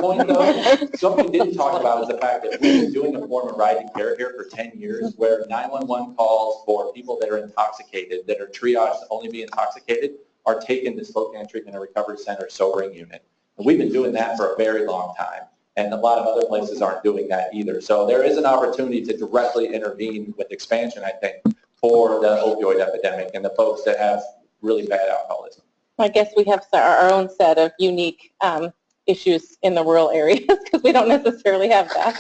Speaker 12: point, though, something we didn't talk about is the fact that we've been doing a form of ride and care here for 10 years where 911 calls for people that are intoxicated, that are triaged to only be intoxicated, are taken to Spokane Treatment and Recovery Center sobering unit. And we've been doing that for a very long time. And a lot of other places aren't doing that either. So there is an opportunity to directly intervene with expansion, I think, for the opioid epidemic and the folks that have really bad alcoholism.
Speaker 20: I guess we have our own set of unique issues in the rural areas because we don't necessarily have that.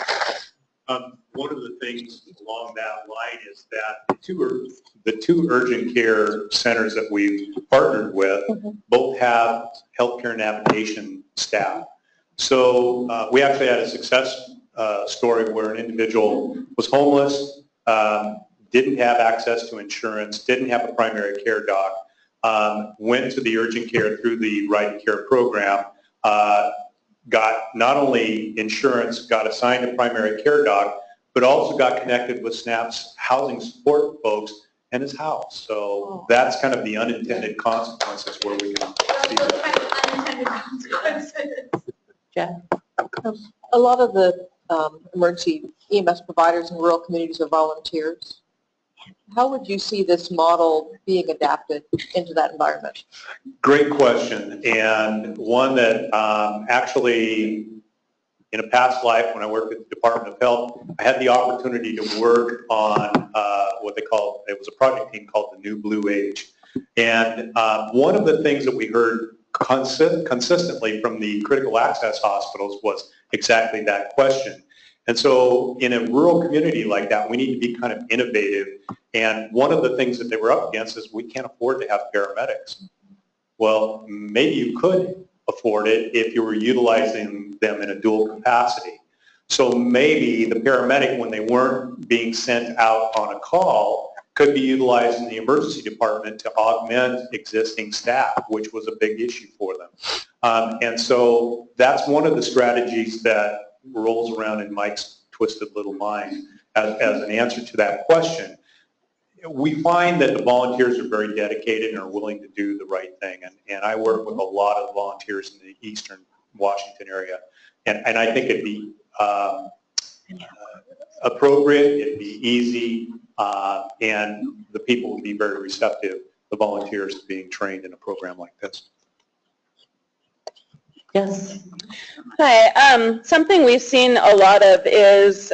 Speaker 8: One of the things along that line is that the two urgent care centers that we've partnered with both have healthcare navigation staff. So we actually had a success story where an individual was homeless, didn't have access to insurance, didn't have a primary care doc, went to the urgent care through the Ride and Care program, got not only insurance, got assigned a primary care doc, but also got connected with SNAP's housing support folks and his house. So that's kind of the unintended consequences where we can see that.
Speaker 18: Jeff?
Speaker 21: A lot of the emergency EMS providers in rural communities are volunteers. How would you see this model being adapted into that environment?
Speaker 8: Great question, and one that actually, in a past life when I worked at the Department of Health, I had the opportunity to work on what they call, it was a project team called the New Blue Age. And one of the things that we heard consistently from the critical access hospitals was exactly that question. And so in a rural community like that, we need to be kind of innovative. And one of the things that they were up against is we can't afford to have paramedics. Well, maybe you could afford it if you were utilizing them in a dual capacity. So maybe the paramedic, when they weren't being sent out on a call, could be utilized in the emergency department to augment existing staff, which was a big issue for them. And so that's one of the strategies that rolls around in Mike's twisted little mind as an answer to that question. We find that the volunteers are very dedicated and are willing to do the right thing. And I work with a lot of volunteers in the eastern Washington area. And I think it'd be appropriate, it'd be easy, and the people would be very receptive, the volunteers, to being trained in a program like this.
Speaker 18: Yes.
Speaker 4: Hi. Something we've seen a lot of is,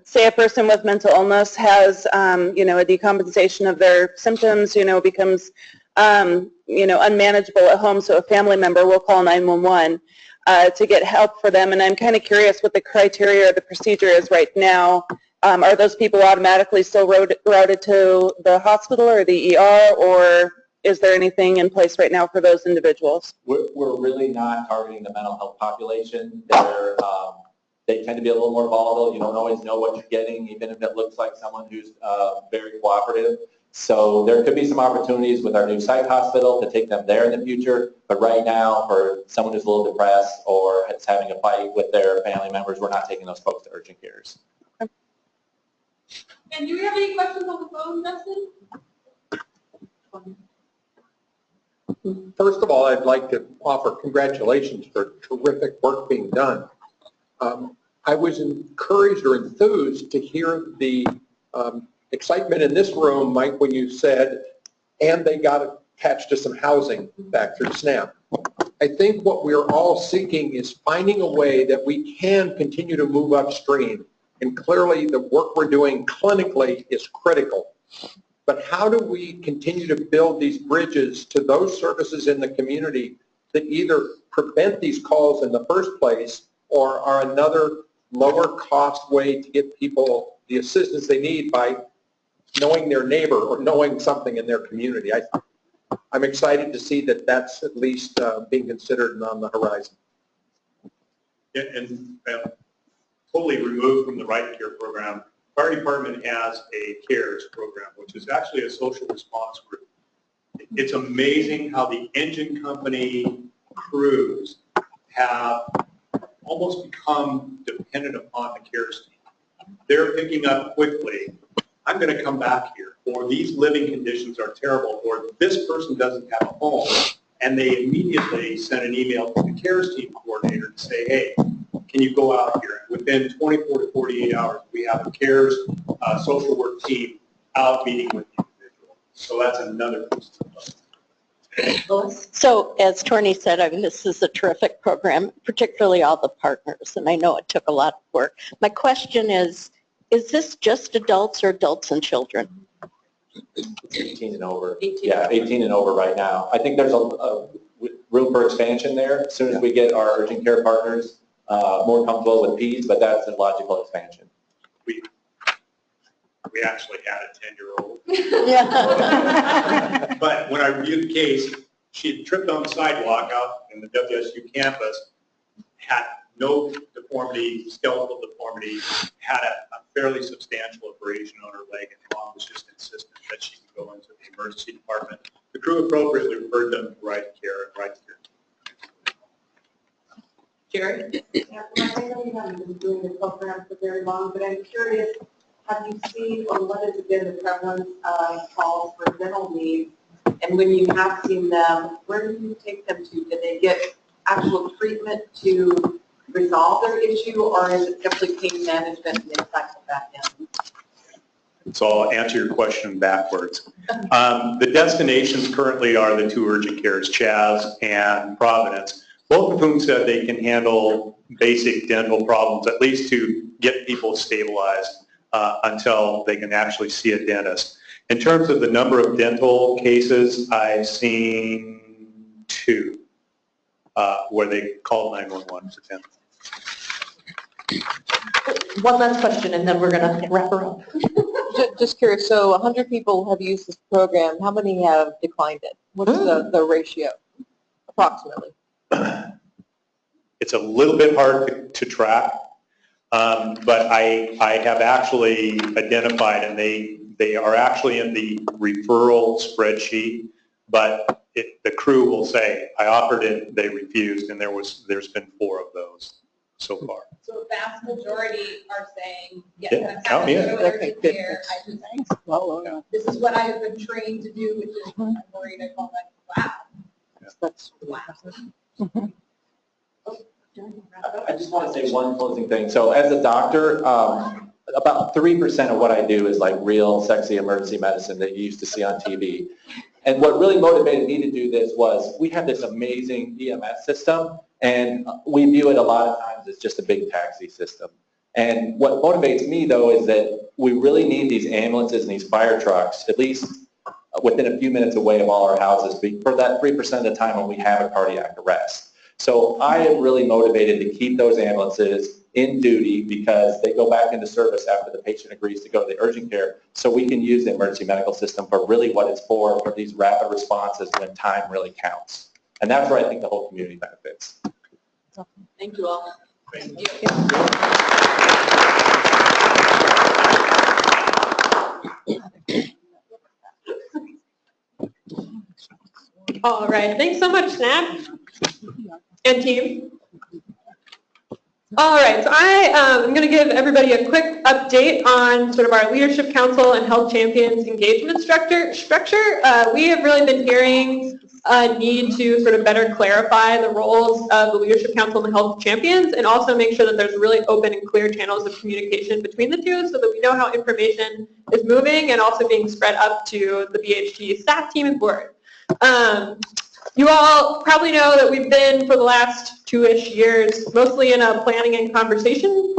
Speaker 4: say a person with mental illness has, a decompensation of their symptoms, becomes, unmanageable at home. So a family member will call 911 to get help for them. And I'm kind of curious what the criteria or the procedure is right now. Are those people automatically still routed to the hospital or the ER, or is there anything in place right now for those individuals?
Speaker 12: We're really not targeting the mental health population. They tend to be a little more volatile. You don't always know what you're getting, even if it looks like someone who's very cooperative. So there could be some opportunities with our new psych hospital to take them there in the future. But right now, for someone who's a little depressed or is having a fight with their family members, we're not taking those folks to urgent cares.
Speaker 19: And do we have any questions on the phone, Justin?
Speaker 9: First of all, I'd like to offer congratulations for terrific work being done. I was encouraged or enthused to hear the excitement in this room, Mike, when you said, and they got attached to some housing back through SNAP. I think what we're all seeking is finding a way that we can continue to move upstream. And clearly the work we're doing clinically is critical. But how do we continue to build these bridges to those services in the community that either prevent these calls in the first place or are another lower cost way to get people the assistance they need by knowing their neighbor or knowing something in their community. I'm excited to see that that's at least being considered and on the horizon.
Speaker 8: Yeah, and totally removed from the Right to Care program, fire department has a CARES program, which is actually a social response group. It's amazing how the engine company crews have almost become dependent upon the CARES team. They're picking up quickly, I'm going to come back here, or these living conditions are terrible, or this person doesn't have a home, and they immediately send an email to the CARES team coordinator to say, hey, can you go out here? And within 24 to 48 hours, we have a CARES social work team out meeting with the individual. So that's another piece of it.
Speaker 3: So as Torney said, I mean, this is a terrific program, particularly all the partners, and I know it took a lot of work. My question is this just adults or adults and children?
Speaker 12: 18 and over. 18 and over right now. I think there's a room for expansion there as soon as we get our urgent care partners more comfortable with peds, but that's a logical expansion.
Speaker 8: We actually had a 10-year-old.
Speaker 3: Yeah.
Speaker 8: But when I reviewed the case, she had tripped on the sidewalk out in the WSU campus, had no deformity, skeletal deformity, had a fairly substantial abrasion on her leg, and mom was just insistent that she could go into the emergency department. The crew appropriately referred them to Right to Care and Right to Care.
Speaker 2: Jerry?
Speaker 11: Yeah, I know you haven't been doing the program for very long, but I'm curious, have you seen or what has been the prevalence of calls for dental needs? And when you have seen them, where do you take them to? Do they get actual treatment to resolve their issue, or is it simply pain management and they cycle back in?
Speaker 8: So I'll answer your question backwards. The destinations currently are the two urgent cares, Chaz and Providence, both of whom said they can handle basic dental problems, at least to get people stabilized until they can actually see a dentist. In terms of the number of dental cases, I've seen 2 where they called 911 for dental.
Speaker 6: One last question, and then we're going to wrap her up.
Speaker 21: Just curious, so 100 people have used this program. How many have declined it? What's the ratio, approximately?
Speaker 8: It's a little bit hard to track, but I have actually identified, and they are actually in the referral spreadsheet, but the crew will say, I offered it, they refused, and there's been 4 of those so far.
Speaker 19: So a vast majority are saying, yes,
Speaker 8: Yeah,
Speaker 19: I'm
Speaker 8: count me in.
Speaker 19: happy to go to urgent care. This is what I have been trained to do, which is I'm worried I call that, wow. Wow.
Speaker 12: I just want to say one closing thing. So as a doctor, about 3% of what I do is like real sexy emergency medicine that you used to see on TV. And what really motivated me to do this was we have this amazing EMS system, and we view it a lot of times as just a big taxi system. And what motivates me, though, is that we really need these ambulances and these fire trucks, at least within a few minutes away of all our houses, for that 3% of the time when we have a cardiac arrest. So I am really motivated to keep those ambulances in duty because they go back into service after the patient agrees to go to the urgent care, so we can use the emergency medical system for really what it's for these rapid responses when time really counts. And that's where I think the whole community benefits.
Speaker 11: Thank you all.
Speaker 8: Thank
Speaker 2: you. All right, thanks so much, Snap and team. All right, so I am going to give everybody a quick update on sort of our Leadership Council and Health Champions engagement structure. We have really been hearing a need to sort of better clarify the roles of the Leadership Council and the Health Champions, and also make sure that there's really open and clear channels of communication between the two so that we know how information is moving and also being spread up to the BHT staff team and board. You all probably know that we've been, for the last 2-ish years, mostly in a planning and conversation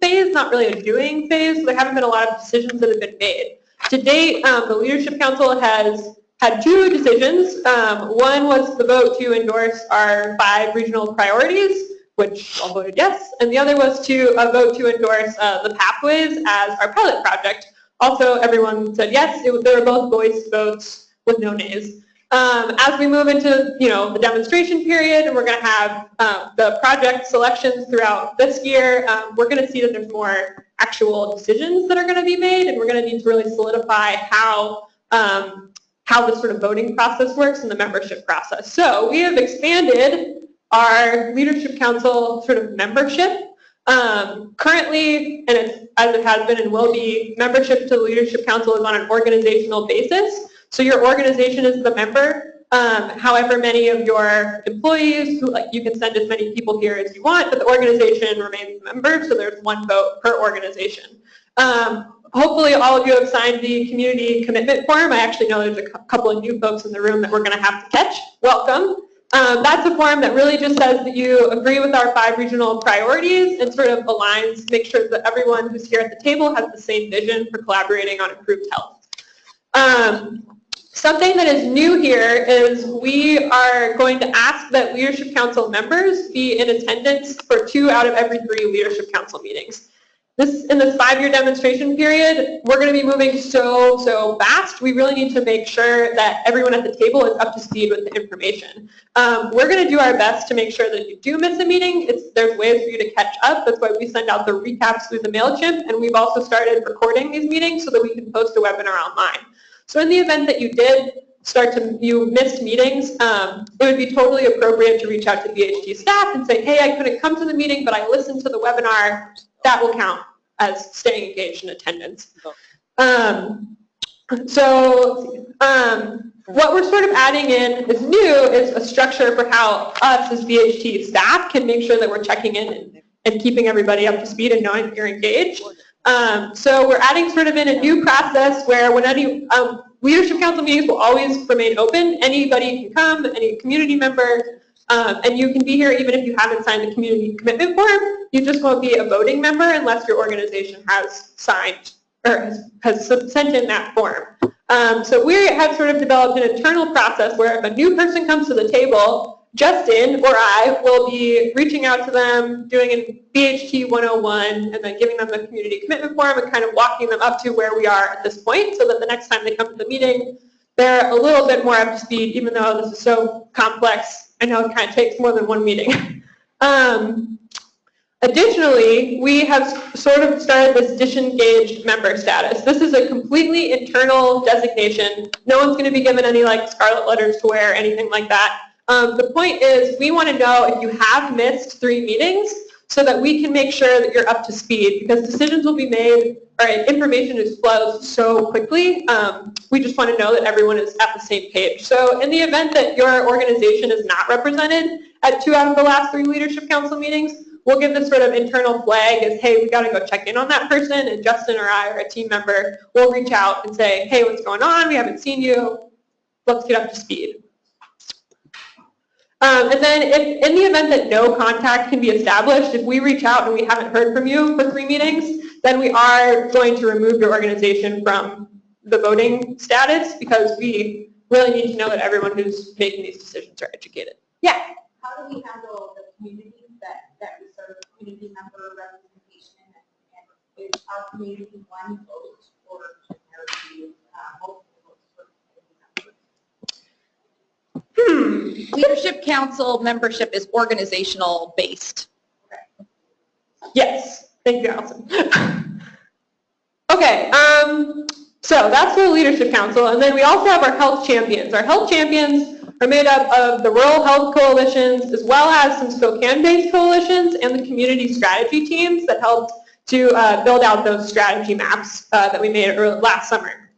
Speaker 2: phase, not really a doing phase, so there haven't been a lot of decisions that have been made. To date, the Leadership Council has had two decisions. One was the vote to endorse our 5 regional priorities, which all voted yes, and the other was to vote to endorse the pathways as our pilot project. Also, everyone said yes. They were both voice votes with no nays. As we move into the demonstration period, and we're going to have the project selections throughout this year, we're going to see that there's more actual decisions that are going to be made, and we're going to need to really solidify how this sort of voting process works and the membership process. So we have expanded our Leadership Council sort of membership. Currently, and as it has been and will be, membership to the Leadership Council is on an organizational basis. So your organization is the member. However, many of your employees, you can send as many people here as you want, but the organization remains the member, so there's 1 vote per organization. Hopefully all of you have signed the community commitment form. I actually know there's a couple of new folks in the room that we're going to have to catch. Welcome. That's a form that really just says that you agree with our 5 regional priorities and sort of aligns, make sure that everyone who's here at the table has the same vision for collaborating on improved health. Something that is new here is we are going to ask that Leadership Council members be in attendance for 2 out of every 3 Leadership Council meetings. In this 5-year demonstration period, we're going to be moving so fast. We really need to make sure that everyone at the table is up to speed with the information. We're going to do our best to make sure that if you do miss a meeting, there's ways for you to catch up. That's why we send out the recaps through the MailChimp, and we've also started recording these meetings so that we can post a webinar online. So in the event that you missed meetings, it would be totally appropriate to reach out to BHT staff and say, hey, I couldn't come to the meeting, but I listened to the webinar. That will count as staying engaged in attendance. What we're sort of adding in is new is a structure for how us as BHT staff can make sure that we're checking in and keeping everybody up to speed and knowing that you're engaged. So we're adding sort of in a new process where when any Leadership Council meetings will always remain open. Anybody can come, any community member, and you can be here even if you haven't signed the community commitment form. You just won't be a voting member unless your organization has signed or has sent in that form. So we have sort of developed an internal process where if a new person comes to the table, Justin or I will be reaching out to them, doing a BHT 101, and then giving them the community commitment form and kind of walking them up to where we are at this point so that the next time they come to the meeting, they're a little bit more up to speed, even though this is so complex. I know it kind of takes more than 1 meeting. Additionally, we have sort of started this disengaged member status. This is a completely internal designation. No one's going to be given any scarlet letters to wear or anything like that. The point is we want to know if you have missed 3 meetings so that we can make sure that you're up to speed because decisions will be made or information is flowed so quickly. We just want to know that everyone is at the same page. So in the event that your organization is not represented at 2 out of the last 3 Leadership Council meetings, we'll give this sort of internal flag as, hey, we got to go check in on that person, and Justin or I or a team member will reach out and say, hey, what's going on? We haven't seen you. Let's get up to speed. And then in the event that no contact can be established, if we reach out and we haven't heard from you for 3 meetings, then we are going to remove your organization from the voting status because we really need to know that everyone who's making these decisions are educated. Yeah?
Speaker 11: How do we handle the communities that we serve, community member representation, and is our community 1 vote or multiple votes for community members?
Speaker 14: Leadership Council membership is organizational based.
Speaker 2: Yes, thank you, Allison. Okay, so that's the Leadership Council, and then we also have our health champions. Our health champions are made up of the rural health coalitions as well as some Spokane-based coalitions and the community strategy teams that helped to build out those strategy maps that we made last summer.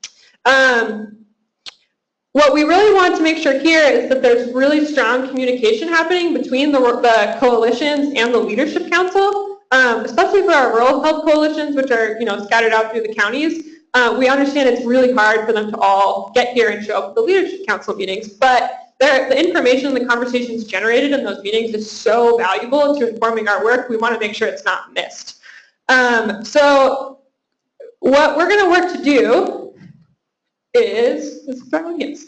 Speaker 2: What we really want to make sure here is that there's really strong communication happening between the coalitions and the Leadership Council, especially for our rural health coalitions, which are scattered out through the counties. We understand it's really hard for them to all get here and show up at the Leadership Council meetings, but the information and the conversations generated in those meetings is so valuable to informing our work. We want to make sure it's not missed. So what we're going to work to do is establish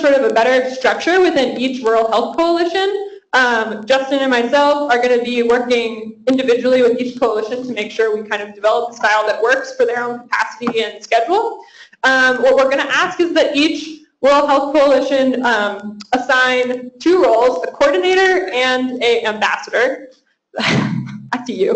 Speaker 2: sort of a better structure within each rural health coalition. Justin and myself are going to be working individually with each coalition to make sure we kind of develop a style that works for their own capacity and schedule. What we're going to ask is that each rural health coalition assign 2 roles, a coordinator and an ambassador. Back to you.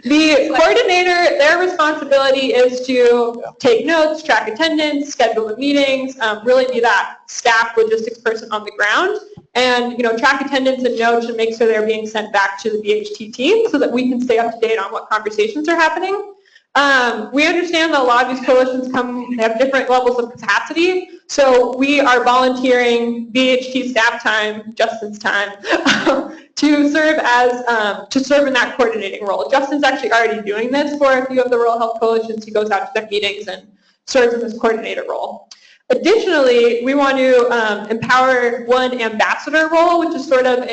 Speaker 2: The coordinator, their responsibility is to take notes, track attendance, schedule the meetings, really be that staff logistics person on the ground, and track attendance and notes and make sure they're being sent back to the BHT team so that we can stay up to date on what conversations are happening. We understand that a lot of these coalitions have different levels of capacity, so we are volunteering BHT staff time, Justin's time, to serve in that coordinating role. Justin's actually already doing this for a few of the rural health coalitions. He goes out to their meetings and serves in this coordinator role. Additionally, we want to empower one ambassador role, which is sort of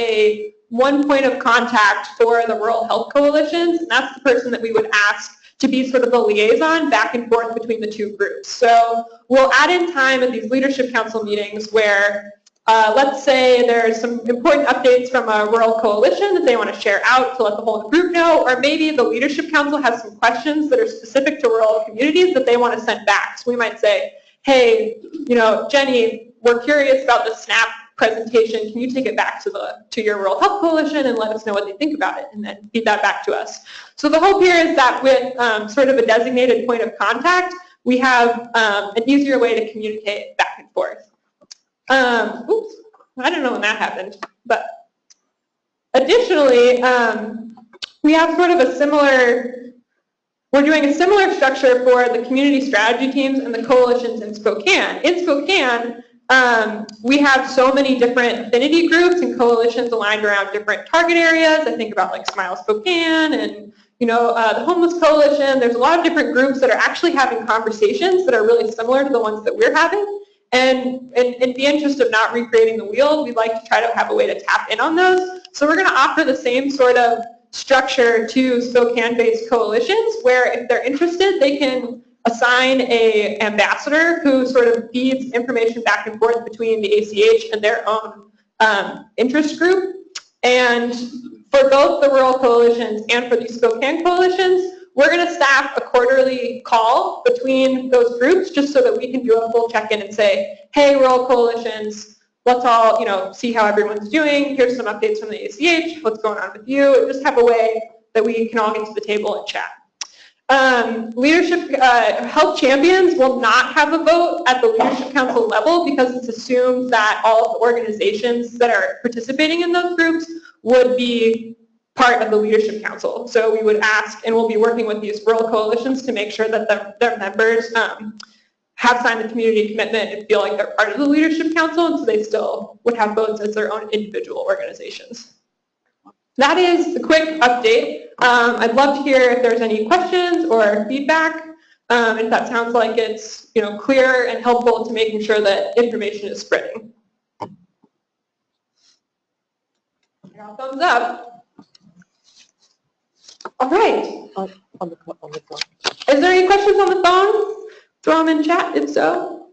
Speaker 2: one point of contact for the rural health coalitions, and that's the person that we would ask to be sort of the liaison back and forth between the 2 groups. So we'll add in time at these leadership council meetings where, let's say there's some important updates from a rural coalition that they want to share out to let the whole group know, or maybe the leadership council has some questions that are specific to rural communities that they want to send back. So we might say, hey, Jenny, we're curious about the SNAP presentation. Can you take it back to your rural health coalition and let us know what they think about it, and then feed that back to us. So the hope here is that with sort of a designated point of contact, we have an easier way to communicate back and forth. Oops, I don't know when that happened, but additionally, we have sort of we're doing a similar structure for the community strategy teams and the coalitions in Spokane. In Spokane, we have so many different affinity groups and coalitions aligned around different target areas. I think about like Smile Spokane and the homeless coalition. There's a lot of different groups that are actually having conversations that are really similar to the ones that we're having. And in the interest of not recreating the wheel, we'd like to try to have a way to tap in on those. So we're going to offer the same sort of structure to Spokane-based coalitions where if they're interested, they can assign an ambassador who sort of feeds information back and forth between the ACH and their own interest group. And for both the rural coalitions and for these Spokane coalitions, we're going to staff a quarterly call between those groups just so that we can do a full check-in and say, hey, rural coalitions, let's all see how everyone's doing. Here's some updates from the ACH. What's going on with you? And just have a way that we can all get to the table and chat. Health champions will not have a vote at the leadership council level because it's assumed that all of the organizations that are participating in those groups would be part of the leadership council. So we would ask, and we'll be working with these rural coalitions to make sure that their members have signed the community commitment and feel like they're part of the leadership council, and so they still would have votes as their own individual organizations. That is the quick update. I'd love to hear if there's any questions or feedback, if that sounds like it's clear and helpful to making sure that information is spreading. Thumbs up. All right.
Speaker 21: On the phone.
Speaker 2: Is there any questions on the phone? Throw them in chat if so.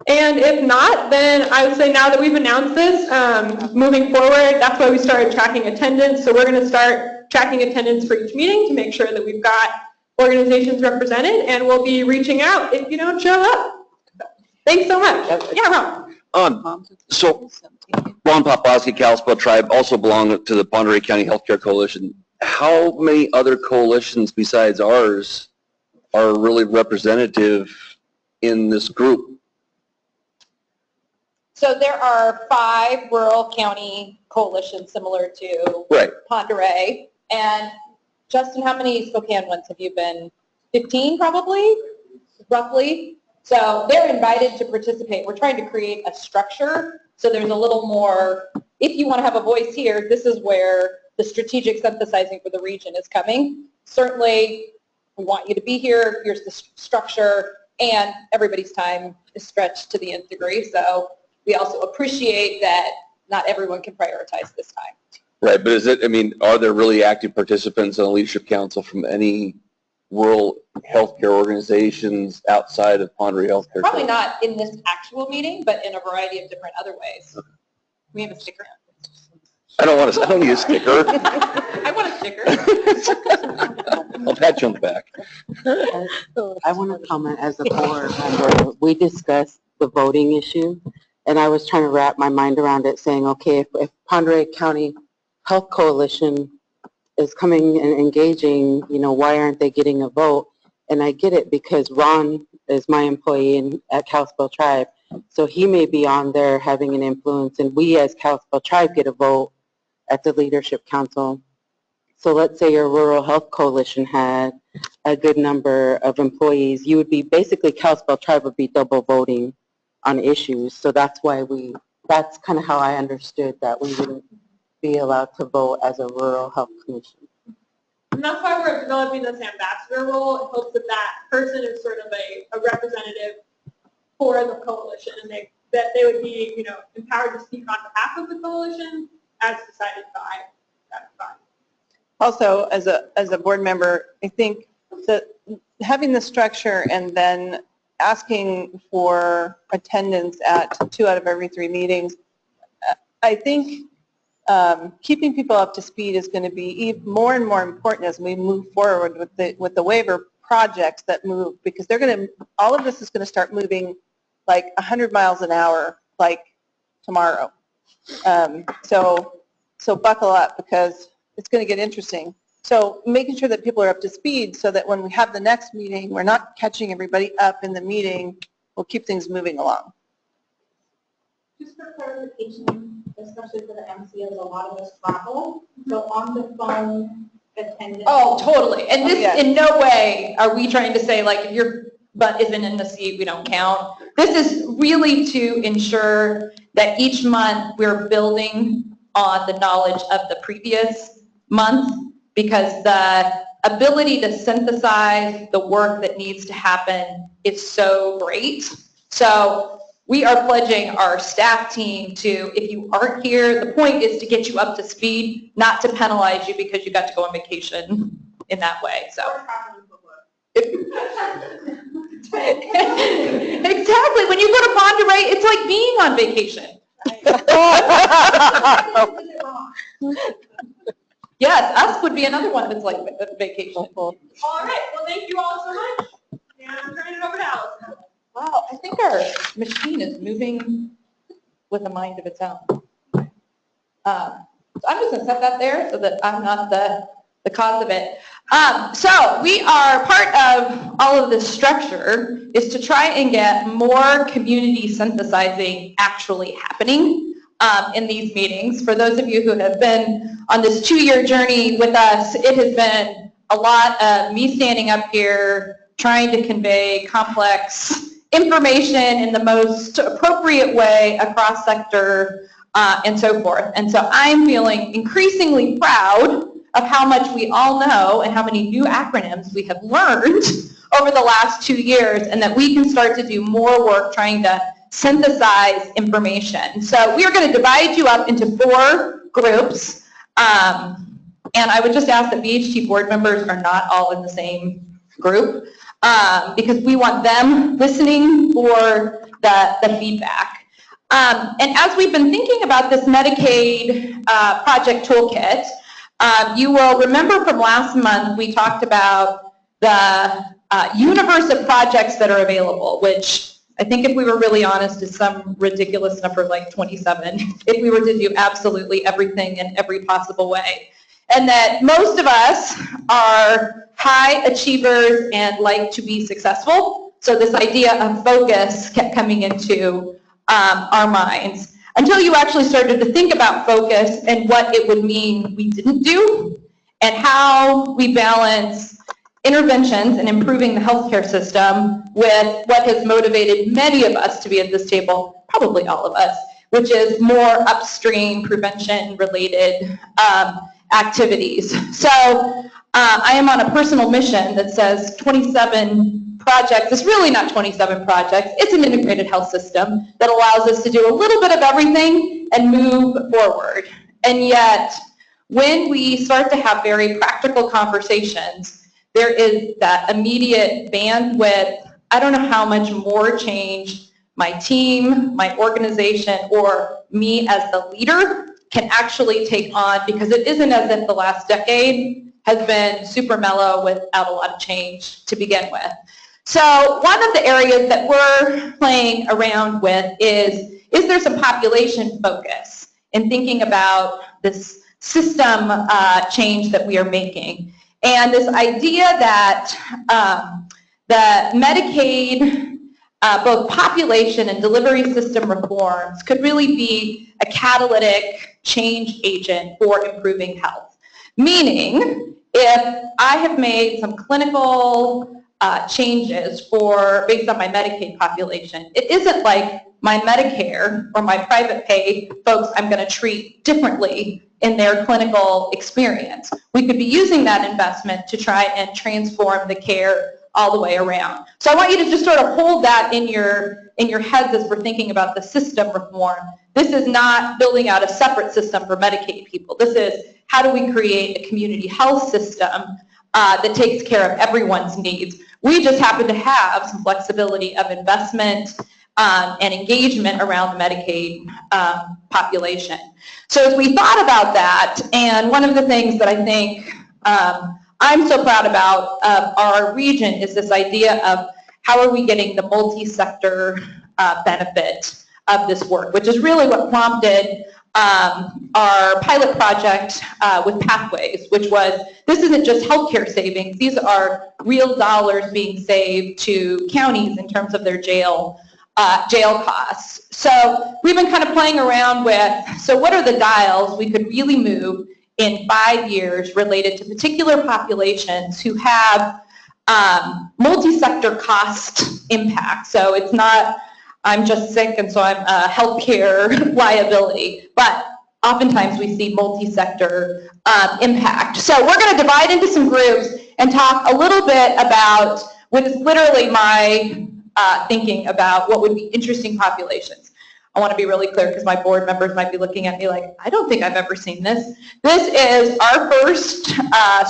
Speaker 2: And if not, then I would say now that we've announced this, moving forward, that's why we started tracking attendance. So we're going to start tracking attendance for each meeting to make sure that we've got organizations represented, and we'll be reaching out if you don't show up. Thanks so much. Yeah, Ron.
Speaker 5: So Ron Poposky, Kalispell Tribe, also belong to the Ponderay County Healthcare Coalition. How many other coalitions besides ours are really representative in this group?
Speaker 20: So there are 5 rural county coalitions similar to Ponderay. And Justin, how many Spokane ones have you been? 15 probably, roughly. So they're invited to participate. We're trying to create a structure so there's a little more, if you want to have a voice here, this is where the strategic synthesizing for the region is coming. Certainly, we want you to be here. Here's the structure, and everybody's time is stretched to the nth degree. So we also appreciate that not everyone can prioritize this time.
Speaker 5: Right, but are there really active participants on the Leadership Council from any rural healthcare organizations outside of Ponderay Healthcare?
Speaker 2: Probably not in this actual meeting, but in a variety of different other ways. We have a sticker.
Speaker 5: I don't need a sticker.
Speaker 2: I want a sticker.
Speaker 5: I'll pat you on the back.
Speaker 15: I want to comment as a board member. We discussed the voting issue, and I was trying to wrap my mind around it, saying, okay, if Ponderay County Health Coalition is coming and engaging, you know, why aren't they getting a vote? And I get it because Ron is my employee at Kalispell Tribe, so he may be on there having an influence, and we as Kalispell Tribe get a vote at the Leadership Council. So let's say your Rural Health Coalition had a good number of employees. You would be, basically Kalispell Tribe would be double voting on issues. So that's why that's kind of how I understood that we wouldn't be allowed to vote as a Rural Health Commission.
Speaker 2: And that's why we're developing this ambassador role in hopes that that person is sort of a representative for the coalition, and that they would be, you know, empowered to speak on behalf of the coalition as decided by that body.
Speaker 4: Also, as a board member, I think that having the structure and then asking for attendance at 2 out of every 3 meetings, I think keeping people up to speed is going to be more and more important as we move forward with the waiver projects that move, because they're going to, all of this is going to start moving like 100 miles an hour like tomorrow. So buckle up, because it's going to get interesting. So making sure that people are up to speed so that when we have the next meeting, we're not catching everybody up in the meeting. We'll keep things moving along.
Speaker 19: Just for clarification, especially for the MCOs, a lot of us travel, so on the phone attendance.
Speaker 2: Oh, totally. And this, in no way are we trying to say, like, if your butt isn't in the seat, we don't count. This is really to ensure that each month we're building on the knowledge of the previous month, because the ability to synthesize the work that needs to happen is so great. So we are pledging our staff team to, if you aren't here, the point is to get you up to speed, not to penalize you because you got to go on vacation in that way. So. Exactly. When you go to Ponderay, it's like being on vacation. Yes, us would be another one that's like a vacation. All right. Well, thank you all so much. And I'm turning it over to Allison. Wow, I think our machine is moving with a mind of its own. So I'm just going to set that there so that I'm not the cause of it. So we are, part of all of this structure is to try and get more community synthesizing actually happening in these meetings. For those of you who have been on this 2-year journey with us, it has been a lot of me standing up here trying to convey complex information in the most appropriate way across sector and so forth. And so I'm feeling increasingly proud of how much we all know and how many new acronyms we have learned over the last 2 years, and that we can start to do more work trying to synthesize information. So we are going to divide you up into 4 groups, and I would just ask that BHT board members are not all in the same group, because we want them listening for the feedback. And as we've been thinking about this Medicaid project toolkit, you will remember from last month we talked about the universe of projects that are available, which I think if we were really honest is some ridiculous number like 27, if we were to do absolutely everything in every possible way. And that most of us are high achievers and like to be successful. So this idea of focus kept coming into our minds, until you actually started to think about focus and what it would mean we didn't do, and how we balance interventions and improving the healthcare system with what has motivated many of us to be at this table, probably all of us, which is more upstream prevention-related activities. So I am on a personal mission that says 27 projects. It's really not 27 projects. It's an integrated health system that allows us to do a little bit of everything and move forward. And yet, when we start to have very practical conversations,
Speaker 13: there is that immediate bandwidth. I don't know how much more change my team, my organization, or me as the leader can actually take on, because it isn't as if the last decade has been super mellow without a lot of change to begin with. So one of the areas that we're playing around with is there some population focus in thinking about this system change that we are making? And this idea that the Medicaid, both population and delivery system reforms could really be a catalytic change agent for improving health. Meaning, if I have made some clinical changes based on my Medicaid population, it isn't like my Medicare or my private pay folks I'm going to treat differently in their clinical experience. We could be using that investment to try and transform the care all the way around. So I want you to just sort of hold that in your heads as we're thinking about the system reform. This is not building out a separate system for Medicaid people. This is how do we create a community health system that takes care of everyone's needs. We just happen to have some flexibility of investment and engagement around the Medicaid population. So as we thought about that, and one of the things that I think I'm so proud about our region is this idea of how are we getting the multi-sector benefit of this work, which is really what prompted our pilot project with Pathways, which was, this isn't just healthcare savings, these are real dollars being saved to counties in terms of their jail costs. So we've been kind of playing around with, so what are the dials we could really move in 5 years related to particular populations who have multi-sector cost impact. So it's not, I'm just sick and so I'm a healthcare liability, but oftentimes we see multi-sector impact. So we're going to divide into some groups and talk a little bit about what is literally my thinking about what would be interesting populations. I want to be really clear because my board members might be looking at me like, I don't think I've ever seen this. This is our first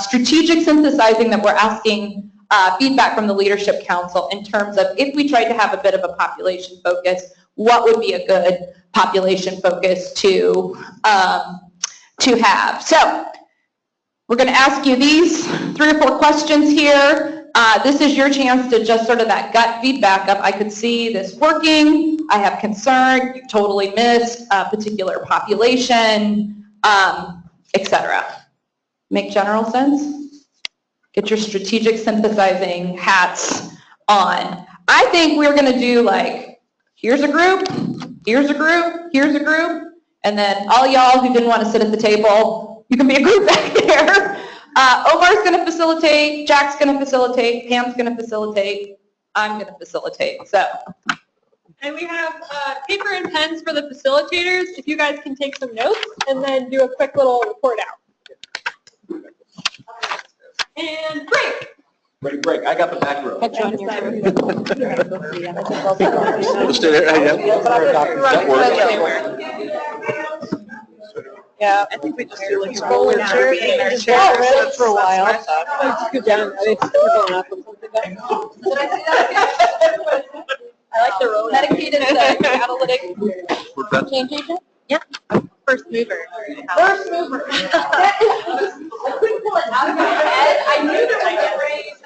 Speaker 13: strategic synthesizing that we're asking feedback from the Leadership Council in terms of if we tried to have a bit of a population focus, what would be a good population focus to have. So we're going to ask you these 3 or 4 questions here. This is your chance to just sort of that gut feedback of I could see this working, I have concern, you totally missed a particular population, etc. Make general sense? Get your strategic synthesizing hats on. I think we're going to do like, here's a group, here's a group, here's a group, and then all y'all who didn't want to sit at the table, you can be a group back there. Omar's going to facilitate, Jack's going to facilitate, Pam's going to facilitate, I'm going to facilitate. So.
Speaker 16: And we have paper and pens for the facilitators, if you guys can take some notes and then do a quick little report out. And break.
Speaker 12: Break. I got the back row.
Speaker 5: Let's stay there. That works.
Speaker 21: Yeah, I think we just do like roll in our chairs for a while. Let's go down. It's going up or something.
Speaker 13: I like the roll. Medicaid is a catalytic change agent?
Speaker 16: Yeah. First mover.
Speaker 13: First mover. I couldn't pull it out of my head. I knew there was a phrase.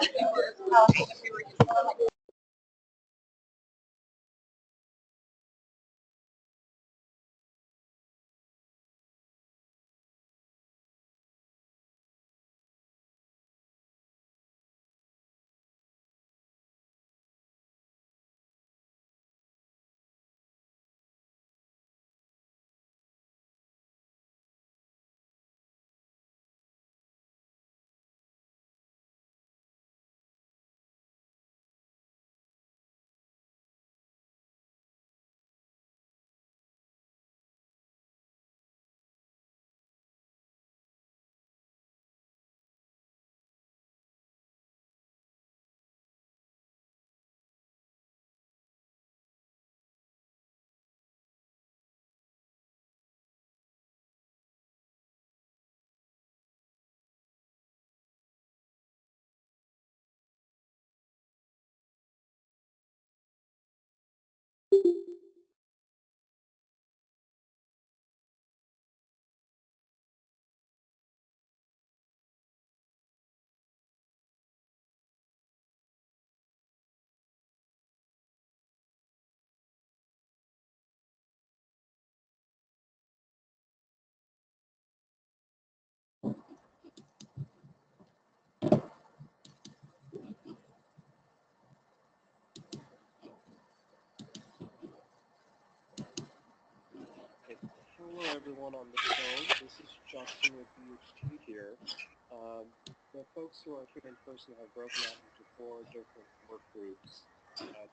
Speaker 10: Hello everyone on the phone. This is Justin with BHT here. The folks who are here in person have broken out into 4 different work groups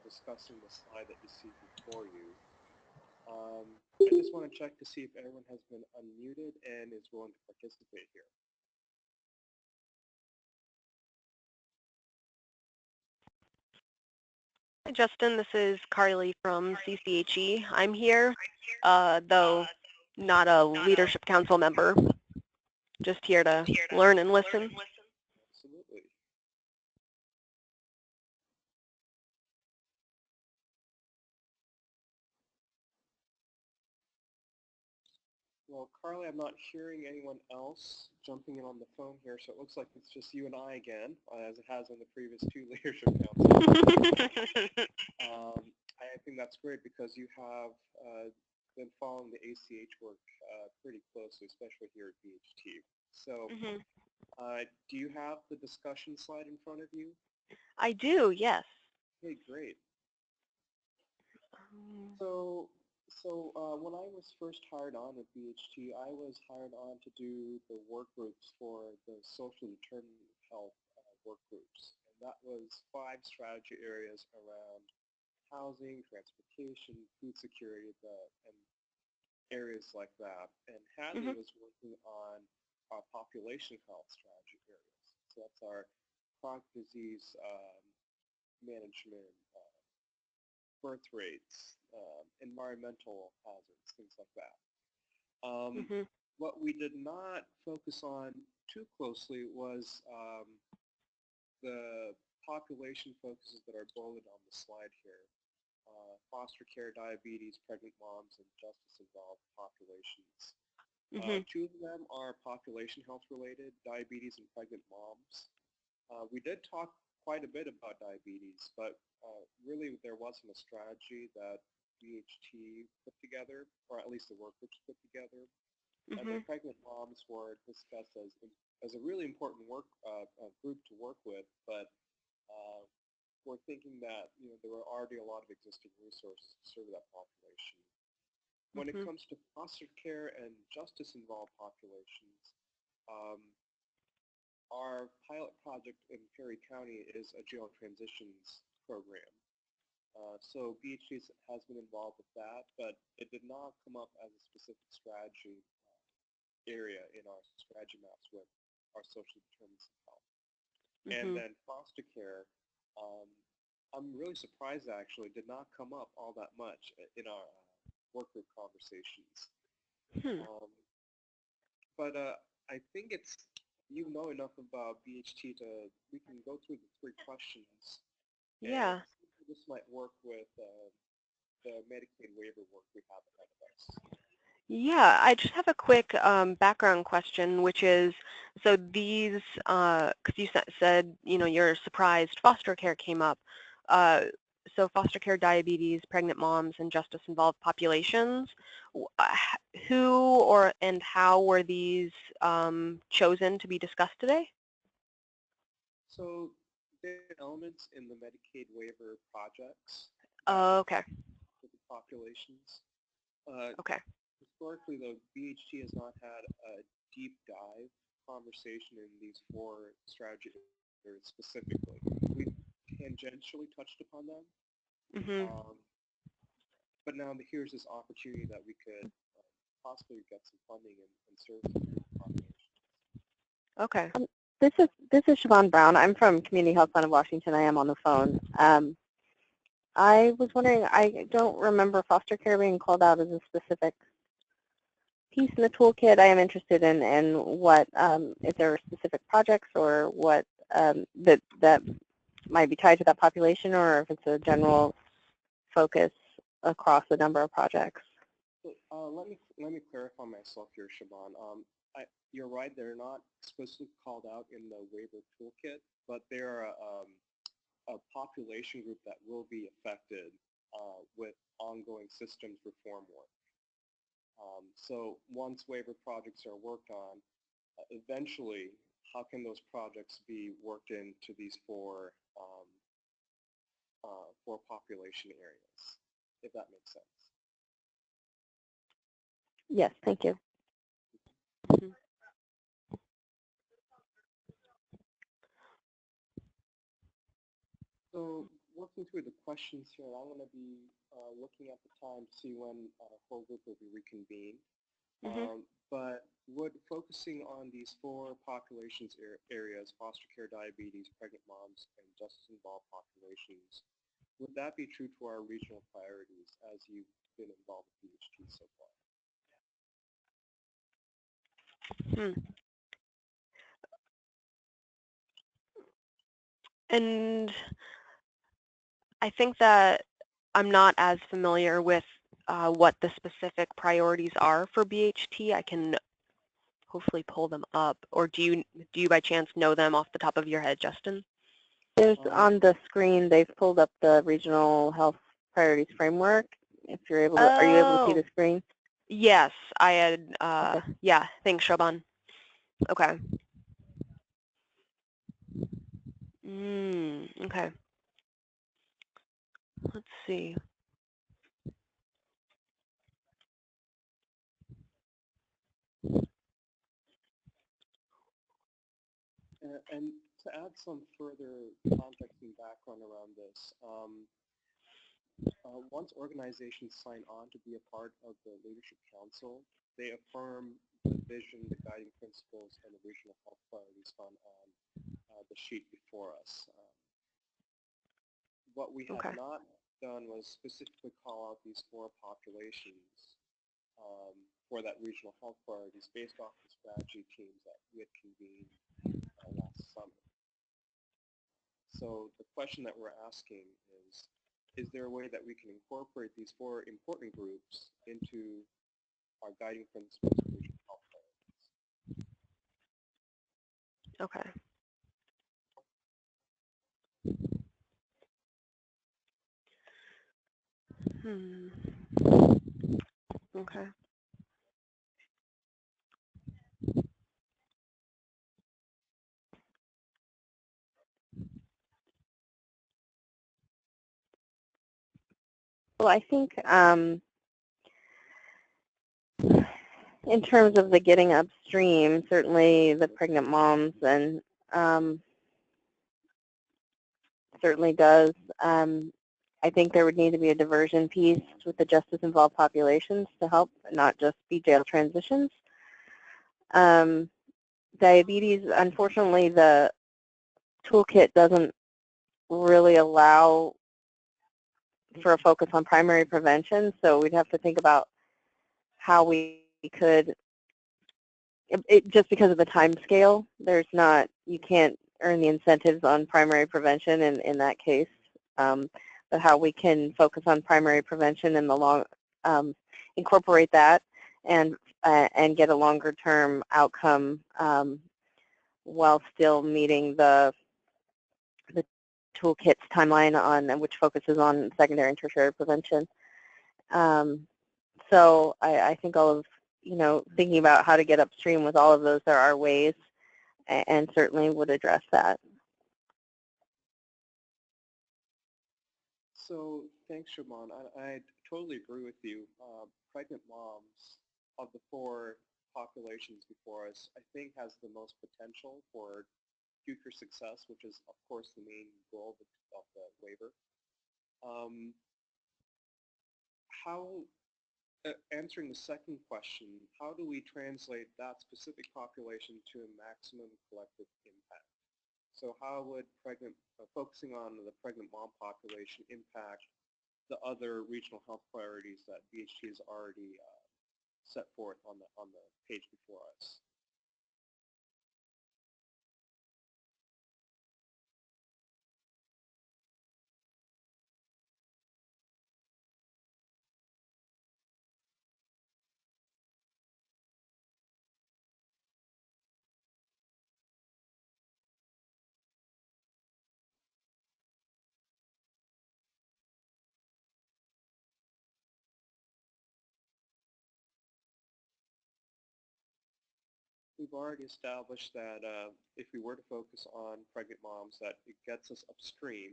Speaker 10: discussing the slide that you see before you. I just want to check to see if everyone has been unmuted and is willing to participate here.
Speaker 17: Hi Justin, this is Carly from CCHE. I'm here, though not a leadership council member, just here to learn and listen.
Speaker 10: Absolutely. Well, Carly, I'm not hearing anyone else jumping in on the phone here, so it looks like it's just you and I again, as it has on the previous 2 leadership councils. I think that's great because you have been following the ACH work pretty closely, especially here at BHT. So do you have the discussion slide in front of you?
Speaker 17: I do, yes.
Speaker 10: Okay, great. So when I was first hired on at BHT, I was hired on to do the work groups for the social determinant of health work groups. And that was 5 strategy areas around housing, transportation, food security, and areas like that. And Hadley was working on our population health strategy areas. So that's our chronic disease management, birth rates, environmental hazards, things like that. What we did not focus on too closely was the population focuses that are bolded on the slide here. Foster care, diabetes, pregnant moms, and justice-involved populations. 2 of them are population health related, diabetes and pregnant moms. We did talk quite a bit about diabetes, but really there wasn't a strategy that BHT put together, or at least the work groups put together. And the pregnant moms were discussed as a really important group to work with, but we're thinking that there were already a lot of existing resources to serve that population. When it comes to foster care and justice-involved populations, our pilot project in Perry County is a jail transitions program. So BHT has been involved with that, but it did not come up as a specific strategy area in our strategy maps with our social determinants of health. And then foster care, I'm really surprised actually did not come up all that much in our work group conversations. But I think you know enough about BHT we can go through the 3 questions.
Speaker 17: Yeah.
Speaker 10: This might work with the Medicaid waiver work we have ahead of us.
Speaker 17: Yeah, I just have a quick background question, which is, so these, because you said, you're surprised foster care came up. So foster care, diabetes, pregnant moms, and justice-involved populations, who and how were these chosen to be discussed today?
Speaker 10: So there are elements in the Medicaid waiver projects.
Speaker 17: Oh, okay.
Speaker 10: For the populations.
Speaker 17: Okay.
Speaker 10: Historically, though, BHT has not had a deep dive conversation in these 4 strategy areas specifically. We've tangentially touched upon them, but now here's this opportunity that we could possibly get some funding and serve the population.
Speaker 17: Okay.
Speaker 22: This is Siobhan Brown. I'm from Community Health Fund of Washington. I am on the phone. I was wondering, I don't remember foster care being called out as a specific piece in the toolkit. I am interested in what, if there are specific projects or what that might be tied to that population, or if it's a general focus across a number of projects.
Speaker 10: Let me clarify myself here, Siobhan. You're right; they're not explicitly called out in the waiver toolkit, but they're a population group that will be affected with ongoing systems reform work. So once waiver projects are worked on, eventually, how can those projects be worked into these four population areas, if that makes sense?
Speaker 22: Yes, thank you.
Speaker 10: So working through the questions here, I'm going to be looking at the time to see when our whole group will be reconvened. But would focusing on these four populations areas, foster care, diabetes, pregnant moms, and justice-involved populations, would that be true to our regional priorities as you've been involved with BHT so far?
Speaker 17: And I think that I'm not as familiar with what the specific priorities are for BHT. I can hopefully pull them up. Or do you by chance know them off the top of your head, Justin?
Speaker 22: There's on the screen, they've pulled up the Regional Health Priorities Framework. If you're able to, are you able to see the screen?
Speaker 17: Yes, I had, yeah, thanks, Siobhan. Okay. Okay. Let's see.
Speaker 10: And to add some further context and background around this, once organizations sign on to be a part of the Leadership Council, they affirm the vision, the guiding principles, and the regional health priorities found on the sheet before us. What we have not done was specifically call out these four populations for that regional health priorities based off the strategy teams that we had convened last summer. So the question that we're asking is there a way that we can incorporate these four important groups into our guiding principles of regional health priorities?
Speaker 17: Okay. Okay.
Speaker 22: Well, I think in terms of the getting upstream, certainly the pregnant moms and certainly does. I think there would need to be a diversion piece with the justice-involved populations to help, not just be jail transitions. Diabetes, unfortunately, the toolkit doesn't really allow for a focus on primary prevention, so we'd have to think about how we could, just because of the time scale, there's not, you can't earn the incentives on primary prevention in that case, but how we can focus on primary prevention in the long, incorporate that and get a longer term outcome while still meeting the toolkit's timeline on which focuses on secondary and tertiary prevention. So I think all of, thinking about how to get upstream with all of those, there are ways, and certainly would address that.
Speaker 10: So thanks, Siobhan. I totally agree with you. Pregnant moms of the four populations before us, I think has the most potential for future success, which is, of course, the main goal of the waiver. Answering the second question, how do we translate that specific population to a maximum collective impact? So how would focusing on the pregnant mom population impact the other regional health priorities that BHT has already set forth on the page before us? we've already established that if we were to focus on pregnant moms, that it gets us upstream.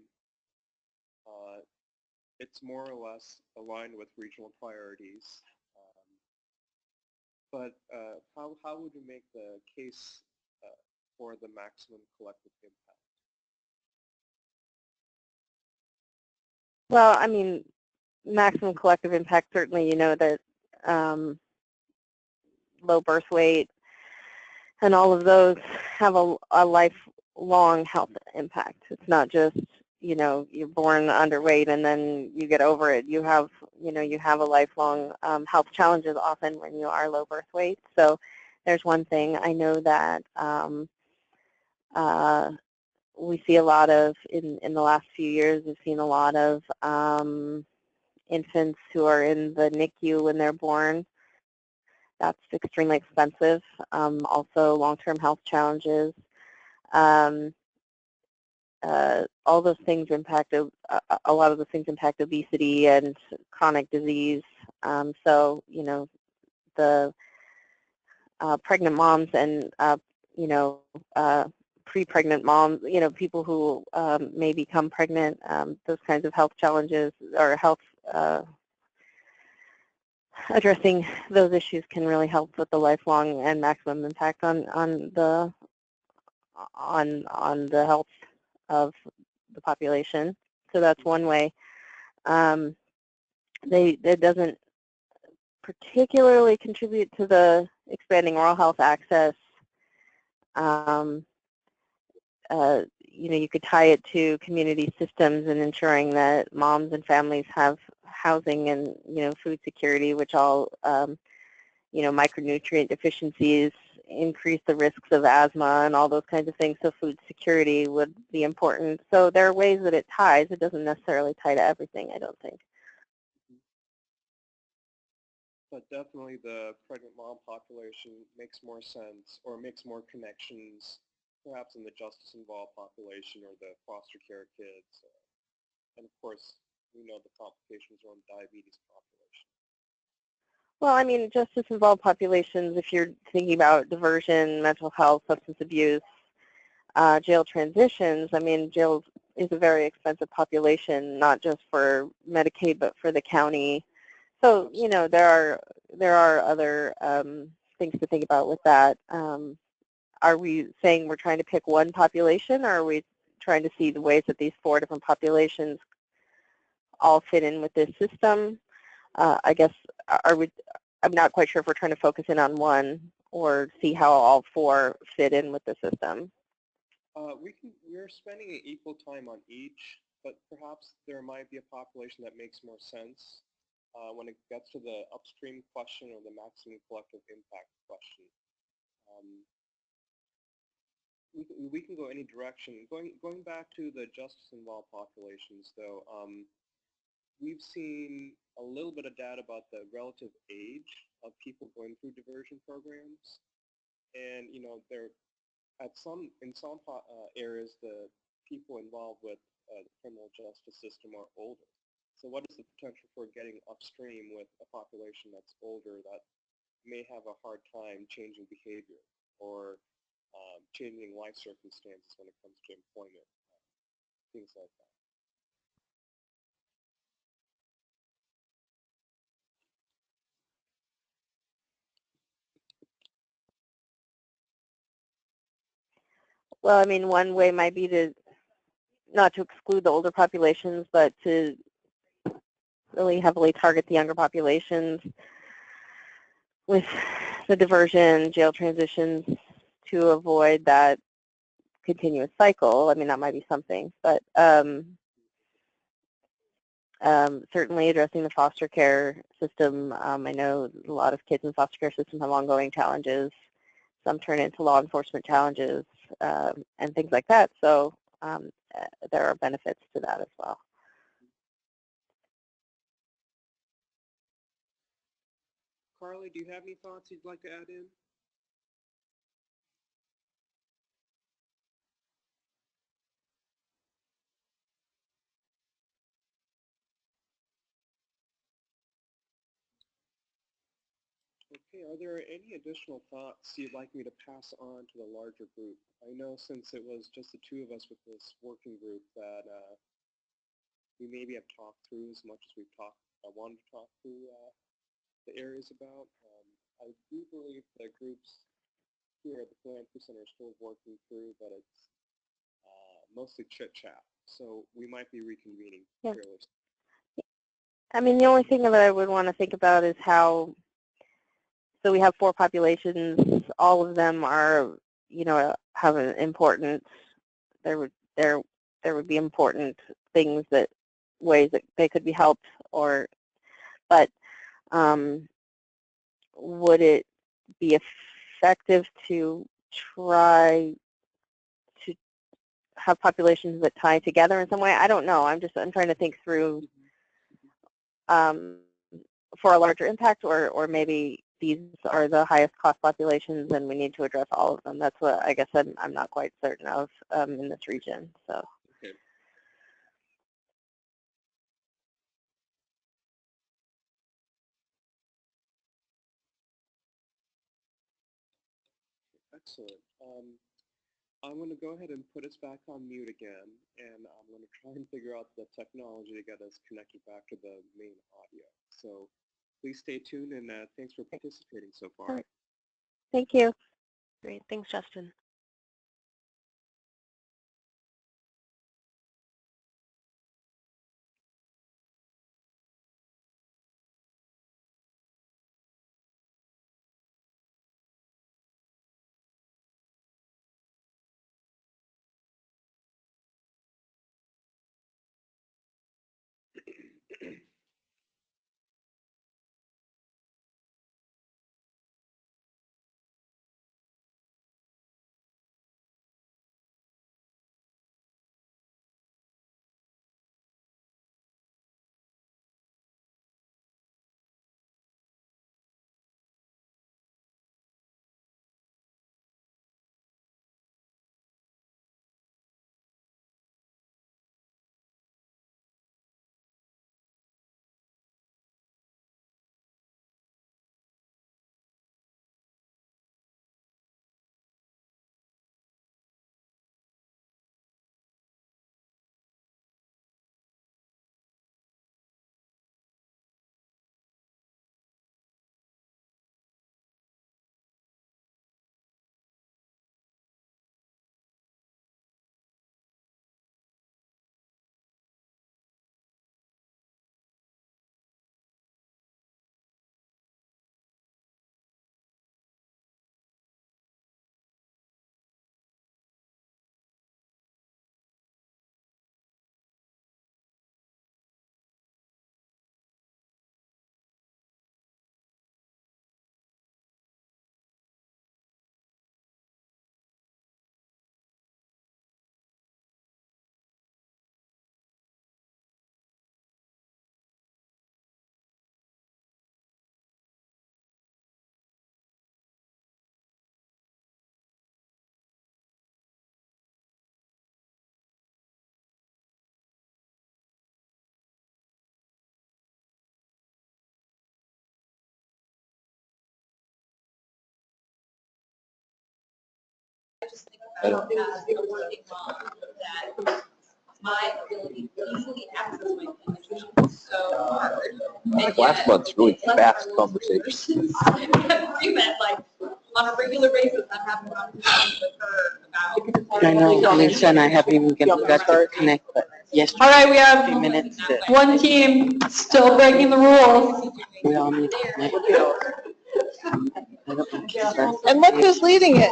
Speaker 10: It's more or less aligned with regional priorities. But how would you make the case for the maximum collective impact?
Speaker 22: Well, I mean, maximum collective impact, certainly, you know that low birth weight and all of those have a lifelong health impact. It's not just, you know, you're born underweight and then you get over it. You have, you know, you have a lifelong health challenges often when you are low birth weight. So there's one thing. I know that we see a lot of, in the last few years, we've seen a lot of infants who are in the NICU when they're born. That's extremely expensive. Also, long-term health challenges. All those things impact, a lot of those things impact obesity and chronic disease. So, you know, the pregnant moms and, you know, pre-pregnant moms, you know, people who may become pregnant, those kinds of health challenges or health addressing those issues can really help with the lifelong and maximum impact on the health of the population. So that's one way. It doesn't particularly contribute to the expanding oral health access. You know, you could tie it to community systems and ensuring that moms and families have housing and, you know, food security, which all, you know, micronutrient deficiencies increase the risks of asthma and all those kinds of things. So food security would be important. So there are ways that it ties. It doesn't necessarily tie to everything, I don't think.
Speaker 10: But definitely the pregnant mom population makes more sense or makes more connections perhaps in the justice-involved population or the foster care kids. And of course, we know the complications around the diabetes population.
Speaker 22: Well, I mean, justice-involved populations, if you're thinking about diversion, mental health, substance abuse, jail transitions, I mean, jail is a very expensive population, not just for Medicaid, but for the county. So, you know, there are other things to think about with that. Are we saying we're trying to pick one population, or are we trying to see the ways that these 4 different populations all fit in with this system? I guess, I'm not quite sure if we're trying to focus in on one or see how all 4 fit in with the system.
Speaker 10: We're spending an equal time on each, but perhaps there might be a population that makes more sense when it gets to the upstream question or the maximum collective impact question. We can go any direction. Going back to the justice-involved populations, though, we've seen a little bit of data about the relative age of people going through diversion programs, and you know, in some areas the people involved with the criminal justice system are older. So what is the potential for getting upstream with a population that's older that may have a hard time changing behavior or changing life circumstances when it comes to employment, things like that?
Speaker 22: Well, I mean, one way might be to not to exclude the older populations, but to really heavily target the younger populations with the diversion, jail transitions to avoid that continuous cycle. I mean, that might be something, but certainly addressing the foster care system. I know a lot of kids in the foster care system have ongoing challenges. Some turn into law enforcement challenges and things like that. So there are benefits to that as well.
Speaker 10: Carly, do you have any thoughts you'd like to add in? Okay, are there any additional thoughts you'd like me to pass on to the larger group? I know since it was just the two of us with this working group that we maybe have talked through as much as we've wanted to talk through the areas about. I do believe the groups here at the Philanthropy Center are still working through, but it's mostly chit-chat. So we might be reconvening fairly soon.
Speaker 22: I mean, the only thing that I would want to think about is how, so we have 4 populations, all of them are, you know, have an importance. There would be important things that, ways that they could be helped, or, but would it be effective to try to have populations that tie together in some way? I don't know. I'm trying to think through for a larger impact, or maybe these are the highest cost populations and we need to address all of them. That's what I guess I'm not quite certain of in this region. So.
Speaker 10: Okay. Excellent. I'm going to go ahead and put us back on mute again, and I'm going to try and figure out the technology to get us connected back to the main audio. So please stay tuned, and thanks for participating so far.
Speaker 22: Right. Thank you.
Speaker 17: Great. Thanks, Justin.
Speaker 11: I just think about as a working mom that my ability to easily access my nutrition is so hard.
Speaker 5: Like last month's really fast conversation.
Speaker 11: Like on a regular basis, I'm having conversations with her about.
Speaker 15: I know, Lisa and I haven't even got to connect, but yes.
Speaker 16: All right, we have
Speaker 15: minutes to,
Speaker 16: one team still breaking the rules.
Speaker 15: we all need to connect.
Speaker 21: And look who's leading it.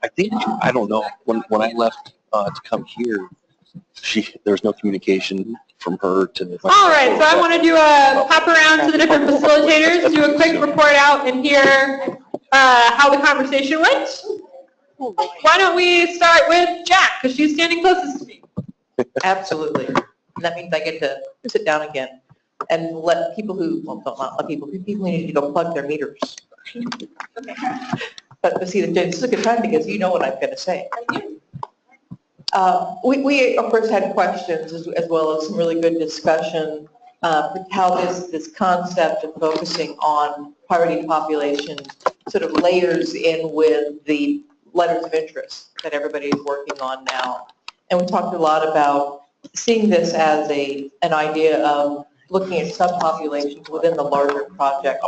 Speaker 5: I think, I don't know, when I left to come here, there was no communication from her to.
Speaker 16: All right, so I want to do a pop around to the different facilitators, do a quick report out and hear how the conversation went. Why don't we start with Jack, because she's standing closest to me.
Speaker 21: Absolutely. That means I get to sit down again and let people who, well, not let people who need to go plug their meters. But see, this is a good time because you know what I'm going to say. We of course had questions as well as some really good discussion how this concept of focusing on priority populations sort of layers in with the letters of interest that everybody is working on now. And we talked a lot about seeing this as an idea of looking at subpopulations within the larger project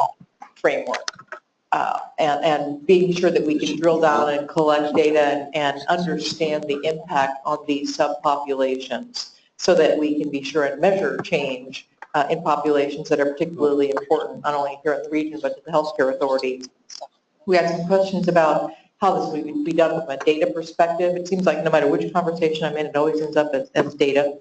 Speaker 21: framework. And being sure that we can drill down and collect data and understand the impact on these subpopulations so that we can be sure and measure change in populations that are particularly important, not only here in the region, but to the healthcare authority. We had some questions about how this would be done from a data perspective. It seems like no matter which conversation I'm in, it always ends up as data.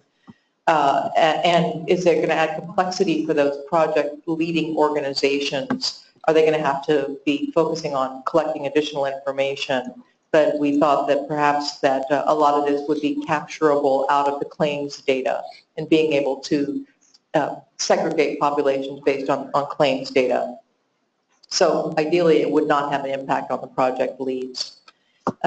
Speaker 21: And is there going to add complexity for those project leading organizations? Are they going to have to be focusing on collecting additional information? But we thought that perhaps that a lot of this would be capturable out of the claims data and being able to segregate populations based on claims data. So ideally, it would not have an impact on the project leads.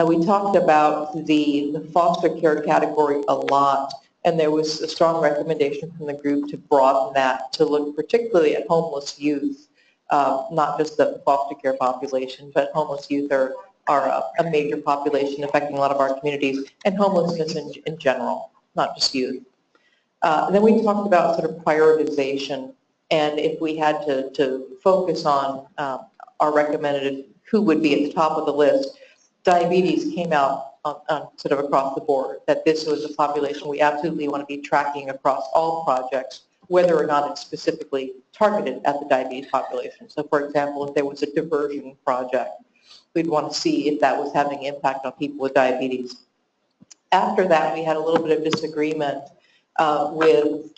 Speaker 21: We talked about the foster care category a lot, and there was a strong recommendation from the group to broaden that to look particularly at homeless youth. Not just the foster care population, but homeless youth are a major population affecting a lot of our communities, and homelessness in general, not just youth. Then we talked about sort of prioritization, and if we had to focus on our recommended who would be at the top of the list, diabetes came out on sort of across the board, that this was a population we absolutely want to be tracking across all projects, whether or not it's specifically targeted at the diabetes population. So for example, if there was a diversion project, we'd want to see if that was having impact on people with diabetes. After that, we had a little bit of disagreement with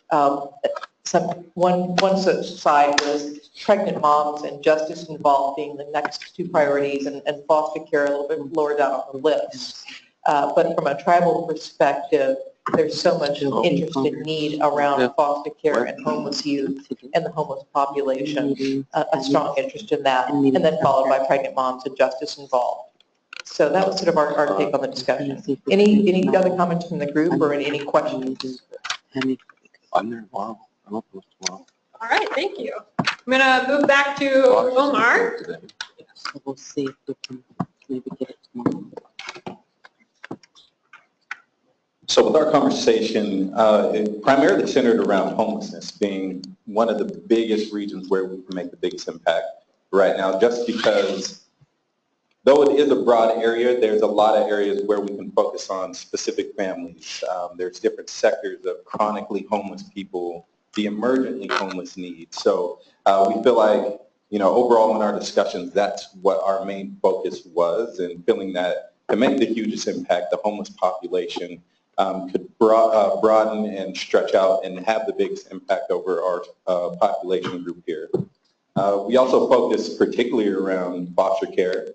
Speaker 21: one side was pregnant moms and justice involved being the next two priorities, and foster care a little bit lower down on the list. But from a tribal perspective, there's so much interest and need around foster care and homeless youth and the homeless population, a strong interest in that, and then followed by pregnant moms and justice involved. So that was sort of our take on the discussion. Any other comments from the group or any questions?
Speaker 16: All right, thank you. I'm going to move back to Omar.
Speaker 15: We'll see if we can maybe get it tomorrow.
Speaker 1: So with our conversation, it primarily centered around homelessness being one of the biggest regions where we can make the biggest impact right now, just because though it is a broad area, there's a lot of areas where we can focus on specific families. There's different sectors of chronically homeless people, the emergently homeless needs. So we feel like, overall in our discussions, that's what our main focus was, and feeling that to make the hugest impact, the homeless population could broaden and stretch out and have the biggest impact over our population group here. We also focused particularly around foster care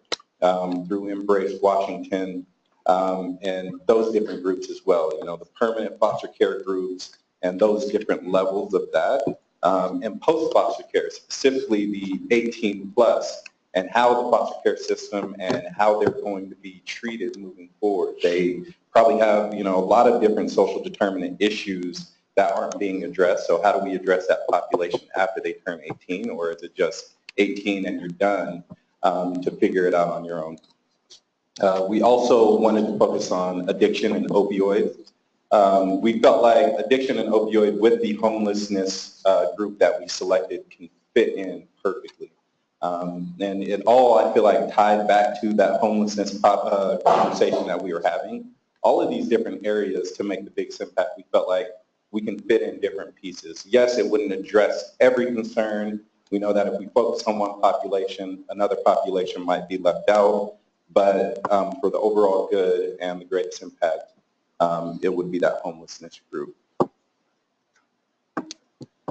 Speaker 1: through Embrace Washington and those different groups as well, the permanent foster care groups and those different levels of that, and post-foster care, specifically the 18 plus, and how the foster care system and how they're going to be treated moving forward. They probably have, a lot of different social determinant issues that aren't being addressed. So how do we address that population after they turn 18, or is it just 18 and you're done to figure it out on your own? We also wanted to focus on addiction and opioids. We felt like addiction and opioid with the homelessness group that we selected can fit in perfectly. And it all, I feel like, tied back to that homelessness conversation that we were having. All of these different areas to make the biggest impact, we felt like we can fit in different pieces. Yes, it wouldn't address every concern. We know that if we focus on one population, another population might be left out. But for the overall good and the greatest impact, it would be that homelessness group.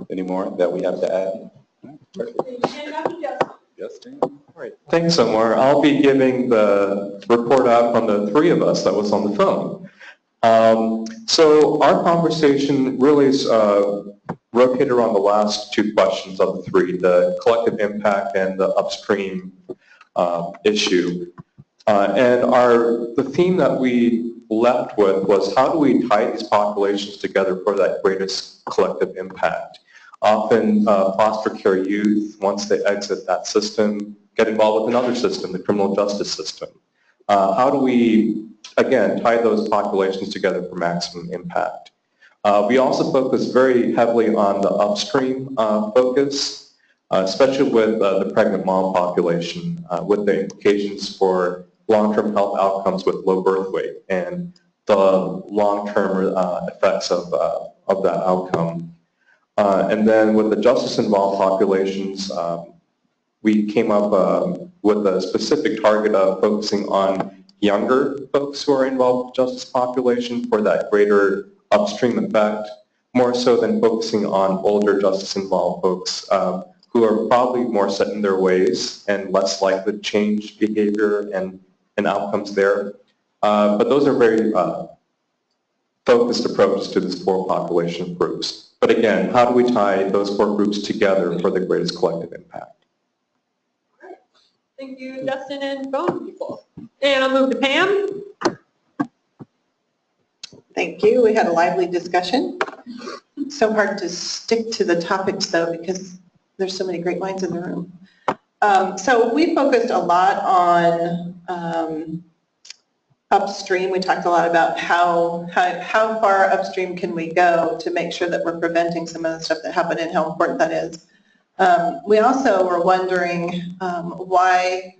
Speaker 1: Any more that we have to add? Justin? All right.
Speaker 10: Thanks, Omar. I'll be giving the report out from the three of us that was on the phone. So our conversation really is rotated around the last two questions of the three, the collective impact and the upstream issue. And the theme that we left with was how do we tie these populations together for that greatest collective impact?
Speaker 7: Often foster care youth, once they exit that system, get involved with another system, the criminal justice system. How do we, again, tie those populations together for maximum impact? We also focus very heavily on the upstream focus, especially with the pregnant mom population, with the implications for long-term health outcomes with low birth weight and the long-term effects of that outcome. And then with the justice-involved populations, we came up with a specific target of focusing on younger folks who are involved with justice population for that greater upstream effect, more so than focusing on older justice-involved folks who are probably more set in their ways and less likely to change behavior and outcomes there. But those are very focused approaches to these four population groups. But again, how do we tie those four groups together for the greatest collective impact?
Speaker 16: Thank you, Justin and phone people. And I'll move to Pam.
Speaker 21: Thank you. We had a lively discussion. So hard to stick to the topics though because there's so many great minds in the room. So we focused a lot on upstream. We talked a lot about how far upstream can we go to make sure that we're preventing some of the stuff that happened and how important that is. We also were wondering why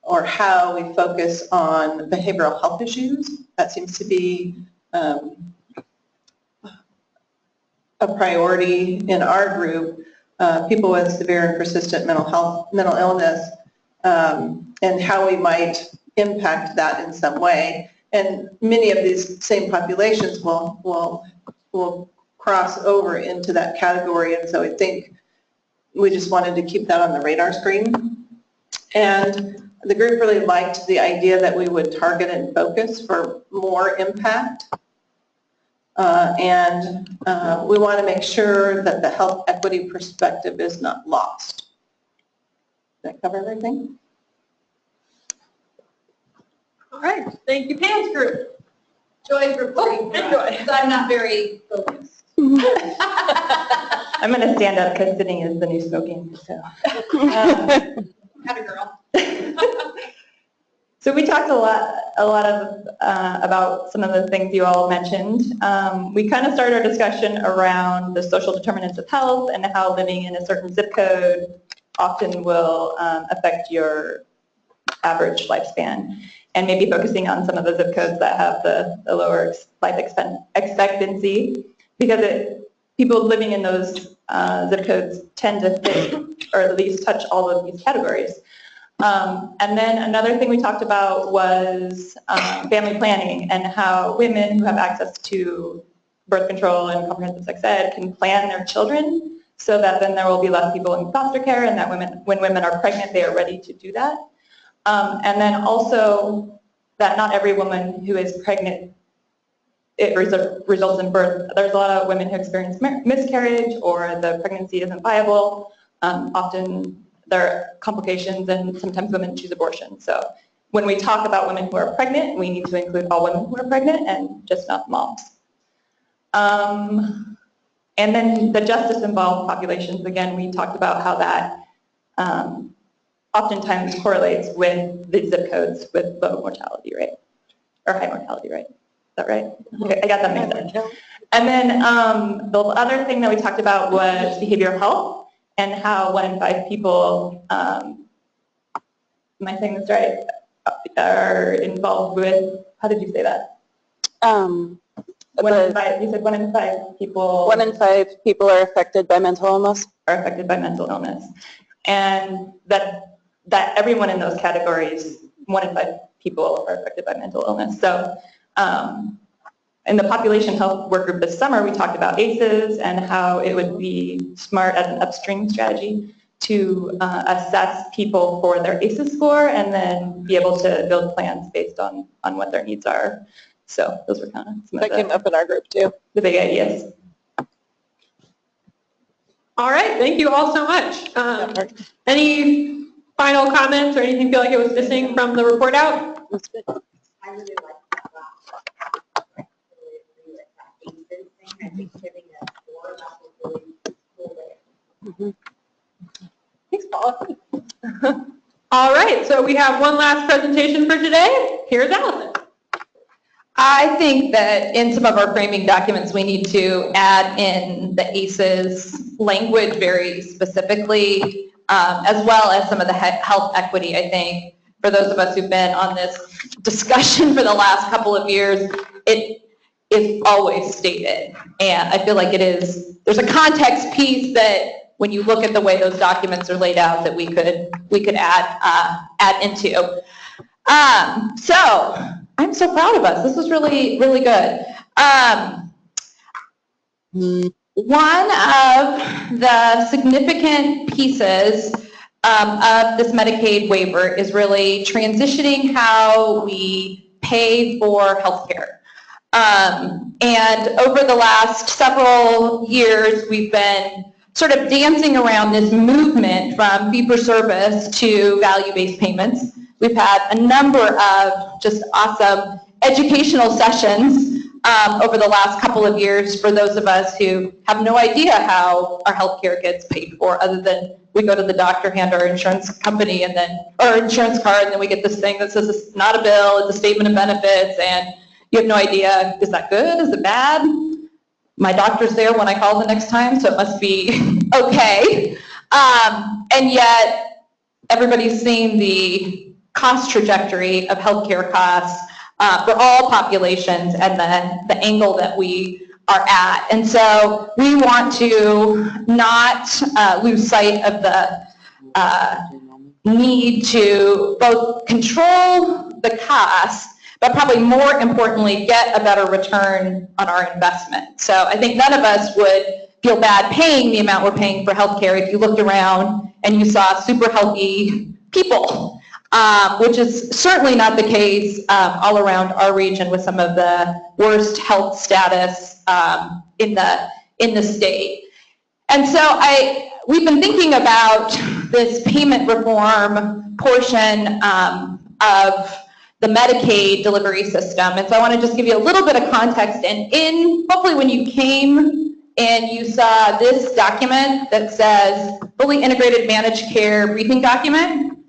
Speaker 21: or how we focus on behavioral health issues. That seems to be a priority in our group, people with severe and persistent mental illness, and how we might impact that in some way. And many of these same populations will cross over into that category, and so I think we just wanted to keep that on the radar screen. And the group really liked the idea that we would target and focus for more impact. And we want to make sure that the health equity perspective is not lost. Did that cover everything?
Speaker 16: All right, thank you, Pam's group.
Speaker 11: Joy's reporting.
Speaker 16: And Joy.
Speaker 11: So I'm not very focused.
Speaker 2: I'm going to stand up because sitting is the new smoking. So,
Speaker 11: Had a girl.
Speaker 2: So we talked a lot of about some of the things you all mentioned. We kind of started our discussion around the social determinants of health and how living in a certain zip code often will affect your average lifespan, and maybe focusing on some of the zip codes that have the lower life expectancy, because people living in those zip codes tend to fit or at least touch all of these categories. And then another thing we talked about was family planning and how women who have access to birth control and comprehensive sex ed can plan their children so that then there will be less people in foster care, and that when women are pregnant, they are ready to do that. And then also that not every woman who is pregnant, it results in birth. There's a lot of women who experience miscarriage or the pregnancy isn't viable. Often there are complications and sometimes women choose abortion. So when we talk about women who are pregnant, we need to include all women who are pregnant and just not moms. And then the justice-involved populations, again, we talked about how that oftentimes correlates with the zip codes with low mortality rate or high mortality rate. Is that right? Okay, I got that mixed up. And then the other thing that we talked about was behavioral health and how 1 in 5 people, am I saying this right, are involved with, how did you say that? 1 in 5, you said 1 in 5 people.
Speaker 4: 1 in 5 people are affected by mental illness.
Speaker 2: Are affected by mental illness. And that everyone in those categories, 1 in 5 people are affected by mental illness. So in the population health work group this summer, we talked about ACEs and how it would be smart as an upstream strategy to assess people for their ACEs score and then be able to build plans based on what their needs are. So those were kind of some of
Speaker 4: that came up in our group too.
Speaker 2: The big ideas.
Speaker 16: All right, thank you all so much. Any final comments or anything you feel like it was missing from the report out?
Speaker 11: That's good. I really like that. I really agree with that ACEs thing. I think giving a score about the really cool way
Speaker 16: right, so we have one last presentation for today. Here's Allison.
Speaker 13: I think that in some of our framing documents, we need to add in the ACEs language very specifically, as well as some of the health equity, I think. For those of us who've been on this discussion for the last couple of years, it is always stated. And I feel like there's a context piece that when you look at the way those documents are laid out that we could add into. So I'm so proud of us. This was really, really good. One of the significant pieces of this Medicaid waiver is really transitioning how we pay for healthcare. And over the last several years, we've been sort of dancing around this movement from fee-for-service to value-based payments. We've had a number of just awesome educational sessions over the last couple of years for those of us who have no idea how our healthcare gets paid for, other than we go to the doctor, hand our insurance company, and then our insurance card, and then we get this thing that says it's not a bill, it's a statement of benefits, and you have no idea, is that good, is it bad? My doctor's there when I call the next time, so it must be okay. And yet, everybody's seen the cost trajectory of healthcare costs for all populations and the angle that we are at. And so we want to not lose sight of the need to both control the costs, but probably more importantly, get a better return on our investment. So I think none of us would feel bad paying the amount we're paying for healthcare if you looked around and you saw super healthy people, which is certainly not the case all around our region with some of the worst health status in the state. And so we've been thinking about this payment reform portion of the Medicaid delivery system. And so I want to just give you a little bit of context. And hopefully when you came and you saw this document that says fully integrated managed care briefing document,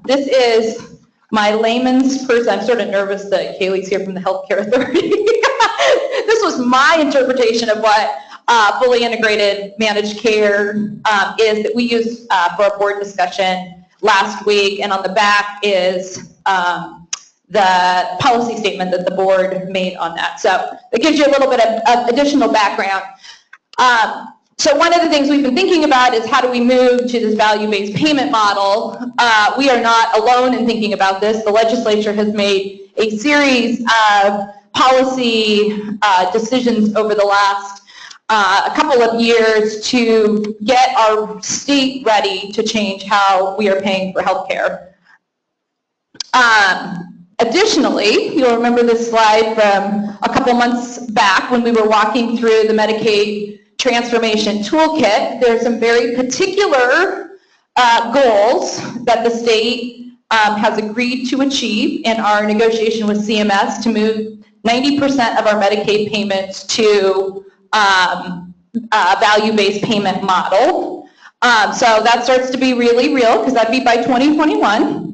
Speaker 13: this is my layman's person. I'm sort of nervous that Kaylee's here from the Healthcare Authority. This was my interpretation of what fully integrated managed care is that we used for a board discussion last week. And on the back is the policy statement that the board made on that. So it gives you a little bit of additional background. So one of the things we've been thinking about is how do we move to this value-based payment model. We are not alone in thinking about this. The legislature has made a series of policy decisions over the last a couple of years to get our state ready to change how we are paying for healthcare. Additionally, you'll remember this slide from a couple months back when we were walking through the Medicaid Transformation Toolkit. There are some very particular goals that the state has agreed to achieve in our negotiation with CMS to move 90% of our Medicaid payments to a value-based payment model. So that starts to be really real because that'd be by 2021.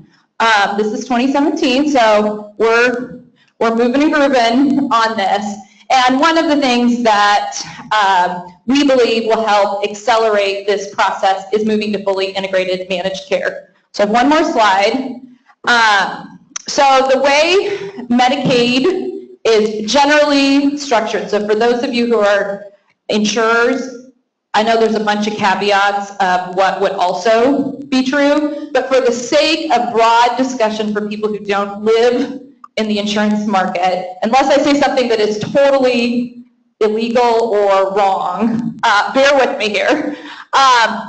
Speaker 13: This is 2017, so we're moving and grooving on this. And one of the things that we believe will help accelerate this process is moving to fully integrated managed care. So I have one more slide. So the way Medicaid is generally structured, so for those of you who are insurers, I know there's a bunch of caveats of what would also be true, but for the sake of broad discussion for people who don't live in the insurance market, unless I say something that is totally illegal or wrong, bear with me here.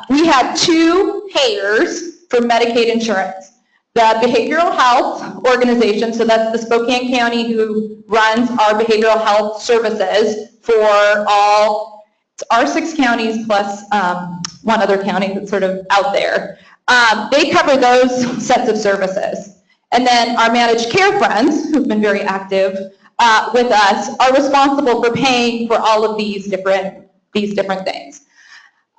Speaker 13: We have two payers for Medicaid insurance. The behavioral health organization, so that's the Spokane County who runs our behavioral health services for all, it's our 6 counties plus one other county that's sort of out there. They cover those sets of services. And then our managed care friends, who've been very active with us, are responsible for paying for all of these different things.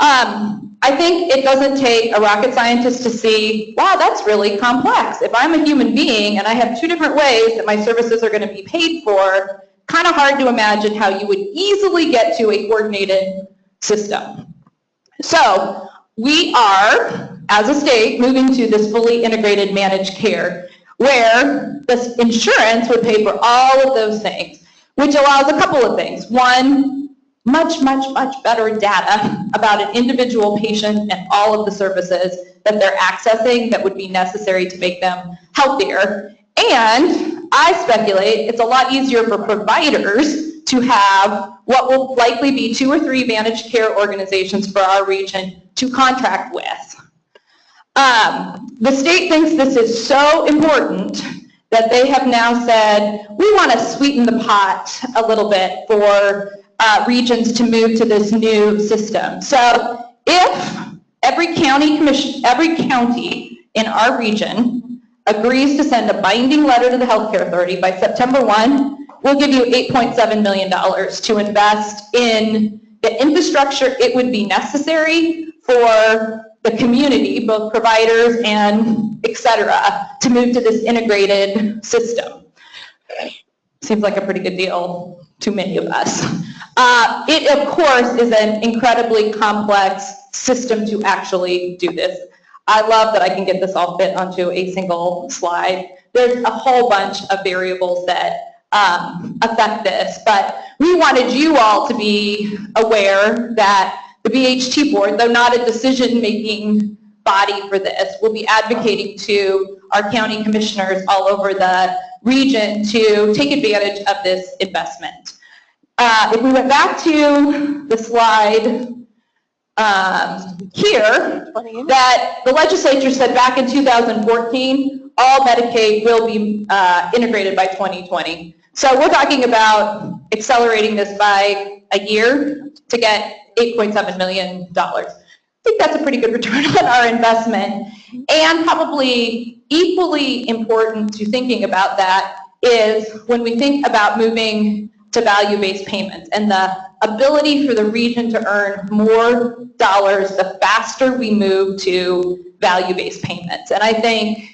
Speaker 13: I think it doesn't take a rocket scientist to see, wow, that's really complex. If I'm a human being and I have two different ways that my services are going to be paid for, kind of hard to imagine how you would easily get to a coordinated system. So we are, as a state, moving to this fully integrated managed care where this insurance would pay for all of those things, which allows a couple of things. One, much better data about an individual patient and all of the services that they're accessing that would be necessary to make them healthier. And I speculate it's a lot easier for providers to have what will likely be 2 or 3 managed care organizations for our region to contract with. The state thinks this is so important that they have now said, we want to sweeten the pot a little bit for regions to move to this new system. So if every county in our region agrees to send a binding letter to the healthcare authority by September 1, we'll give you $8.7 million to invest in the infrastructure it would be necessary for the community, both providers and et cetera, to move to this integrated system. Seems like a pretty good deal to many of us. It, of course, is an incredibly complex system to actually do this. I love that I can get this all fit onto a single slide. There's a whole bunch of variables that affect this, but we wanted you all to be aware that the BHT board, though not a decision-making body for this, will be advocating to our county commissioners all over the region to take advantage of this investment. If we went back to the slide here, that the legislature said back in 2014, all Medicaid will be integrated by 2020. So we're talking about accelerating this by a year to get $8.7 million. I think that's a pretty good return on our investment. And probably equally important to thinking about that is when we think about moving to value-based payments and the ability for the region to earn more dollars the faster we move to value-based payments. And I think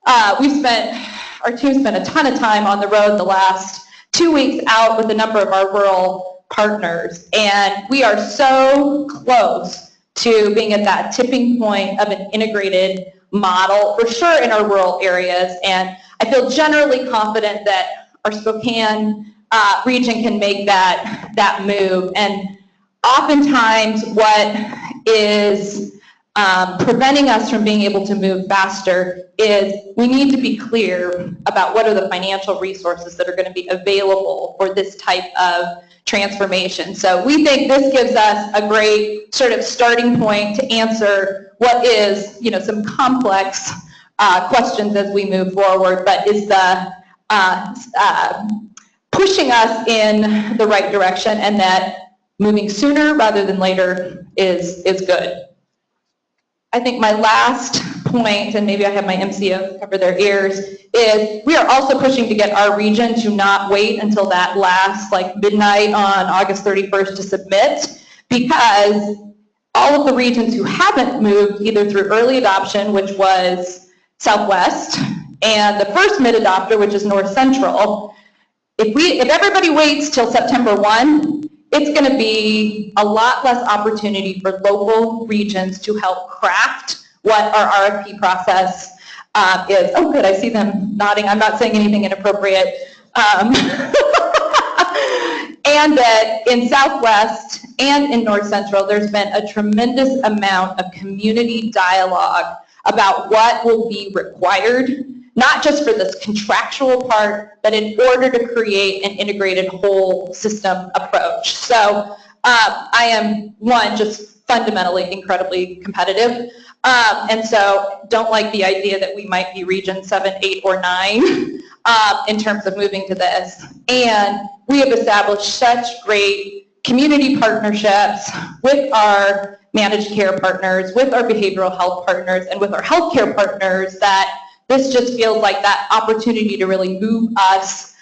Speaker 13: our team spent a ton of time on the road the last 2 weeks out with a number of our rural partners, and we are so close to being at that tipping point of an integrated model, for sure in our rural areas, and I feel generally confident that our Spokane region can make that move. And oftentimes what is preventing us from being able to move faster is we need to be clear about what are the financial resources that are going to be available for this type of transformation. So we think this gives us a great sort of starting point to answer what is, some complex questions as we move forward, but is the pushing us in the right direction, and that moving sooner rather than later is good. I think my last point, and maybe I have my MCOs cover their ears, is we are also pushing to get our region to not wait until that last midnight on August 31st to submit, because all of the regions who haven't moved either through early adoption, which was Southwest, and the first mid-adopter, which is North Central, if everybody waits till September 1, it's going to be a lot less opportunity for local regions to help craft what our RFP process is. Oh, good, I see them nodding. I'm not saying anything inappropriate. And that in Southwest and in North Central, there's been a tremendous amount of community dialogue about what will be required, not just for this contractual part, but in order to create an integrated whole system approach. So I am, just fundamentally incredibly competitive. And so don't like the idea that we might be region 7, 8, or 9 in terms of moving to this. And we have established such great community partnerships with our managed care partners, with our behavioral health partners, and with our healthcare partners that this just feels like that opportunity to really move us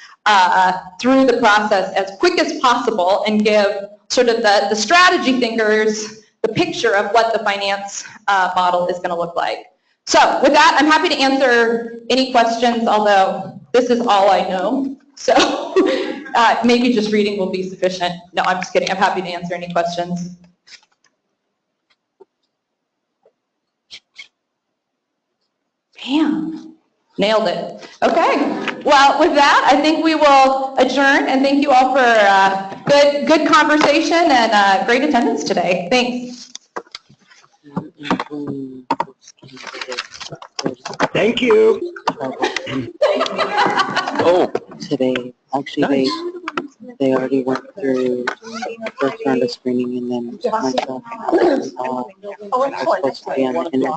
Speaker 13: through the process as quick as possible and give sort of the strategy thinkers the picture of what the finance model is going to look like. So with that, I'm happy to answer any questions, although this is all I know. So maybe just reading will be sufficient. No, I'm just kidding. I'm happy to answer any questions. Bam. Nailed it. Okay. Well, with that, I think we will adjourn, and thank you all for good conversation and great attendance today. Thanks.
Speaker 9: Thank you.
Speaker 15: Oh, today, actually, they already went through the first round of screening, and then myself, I was supposed to be on the interview.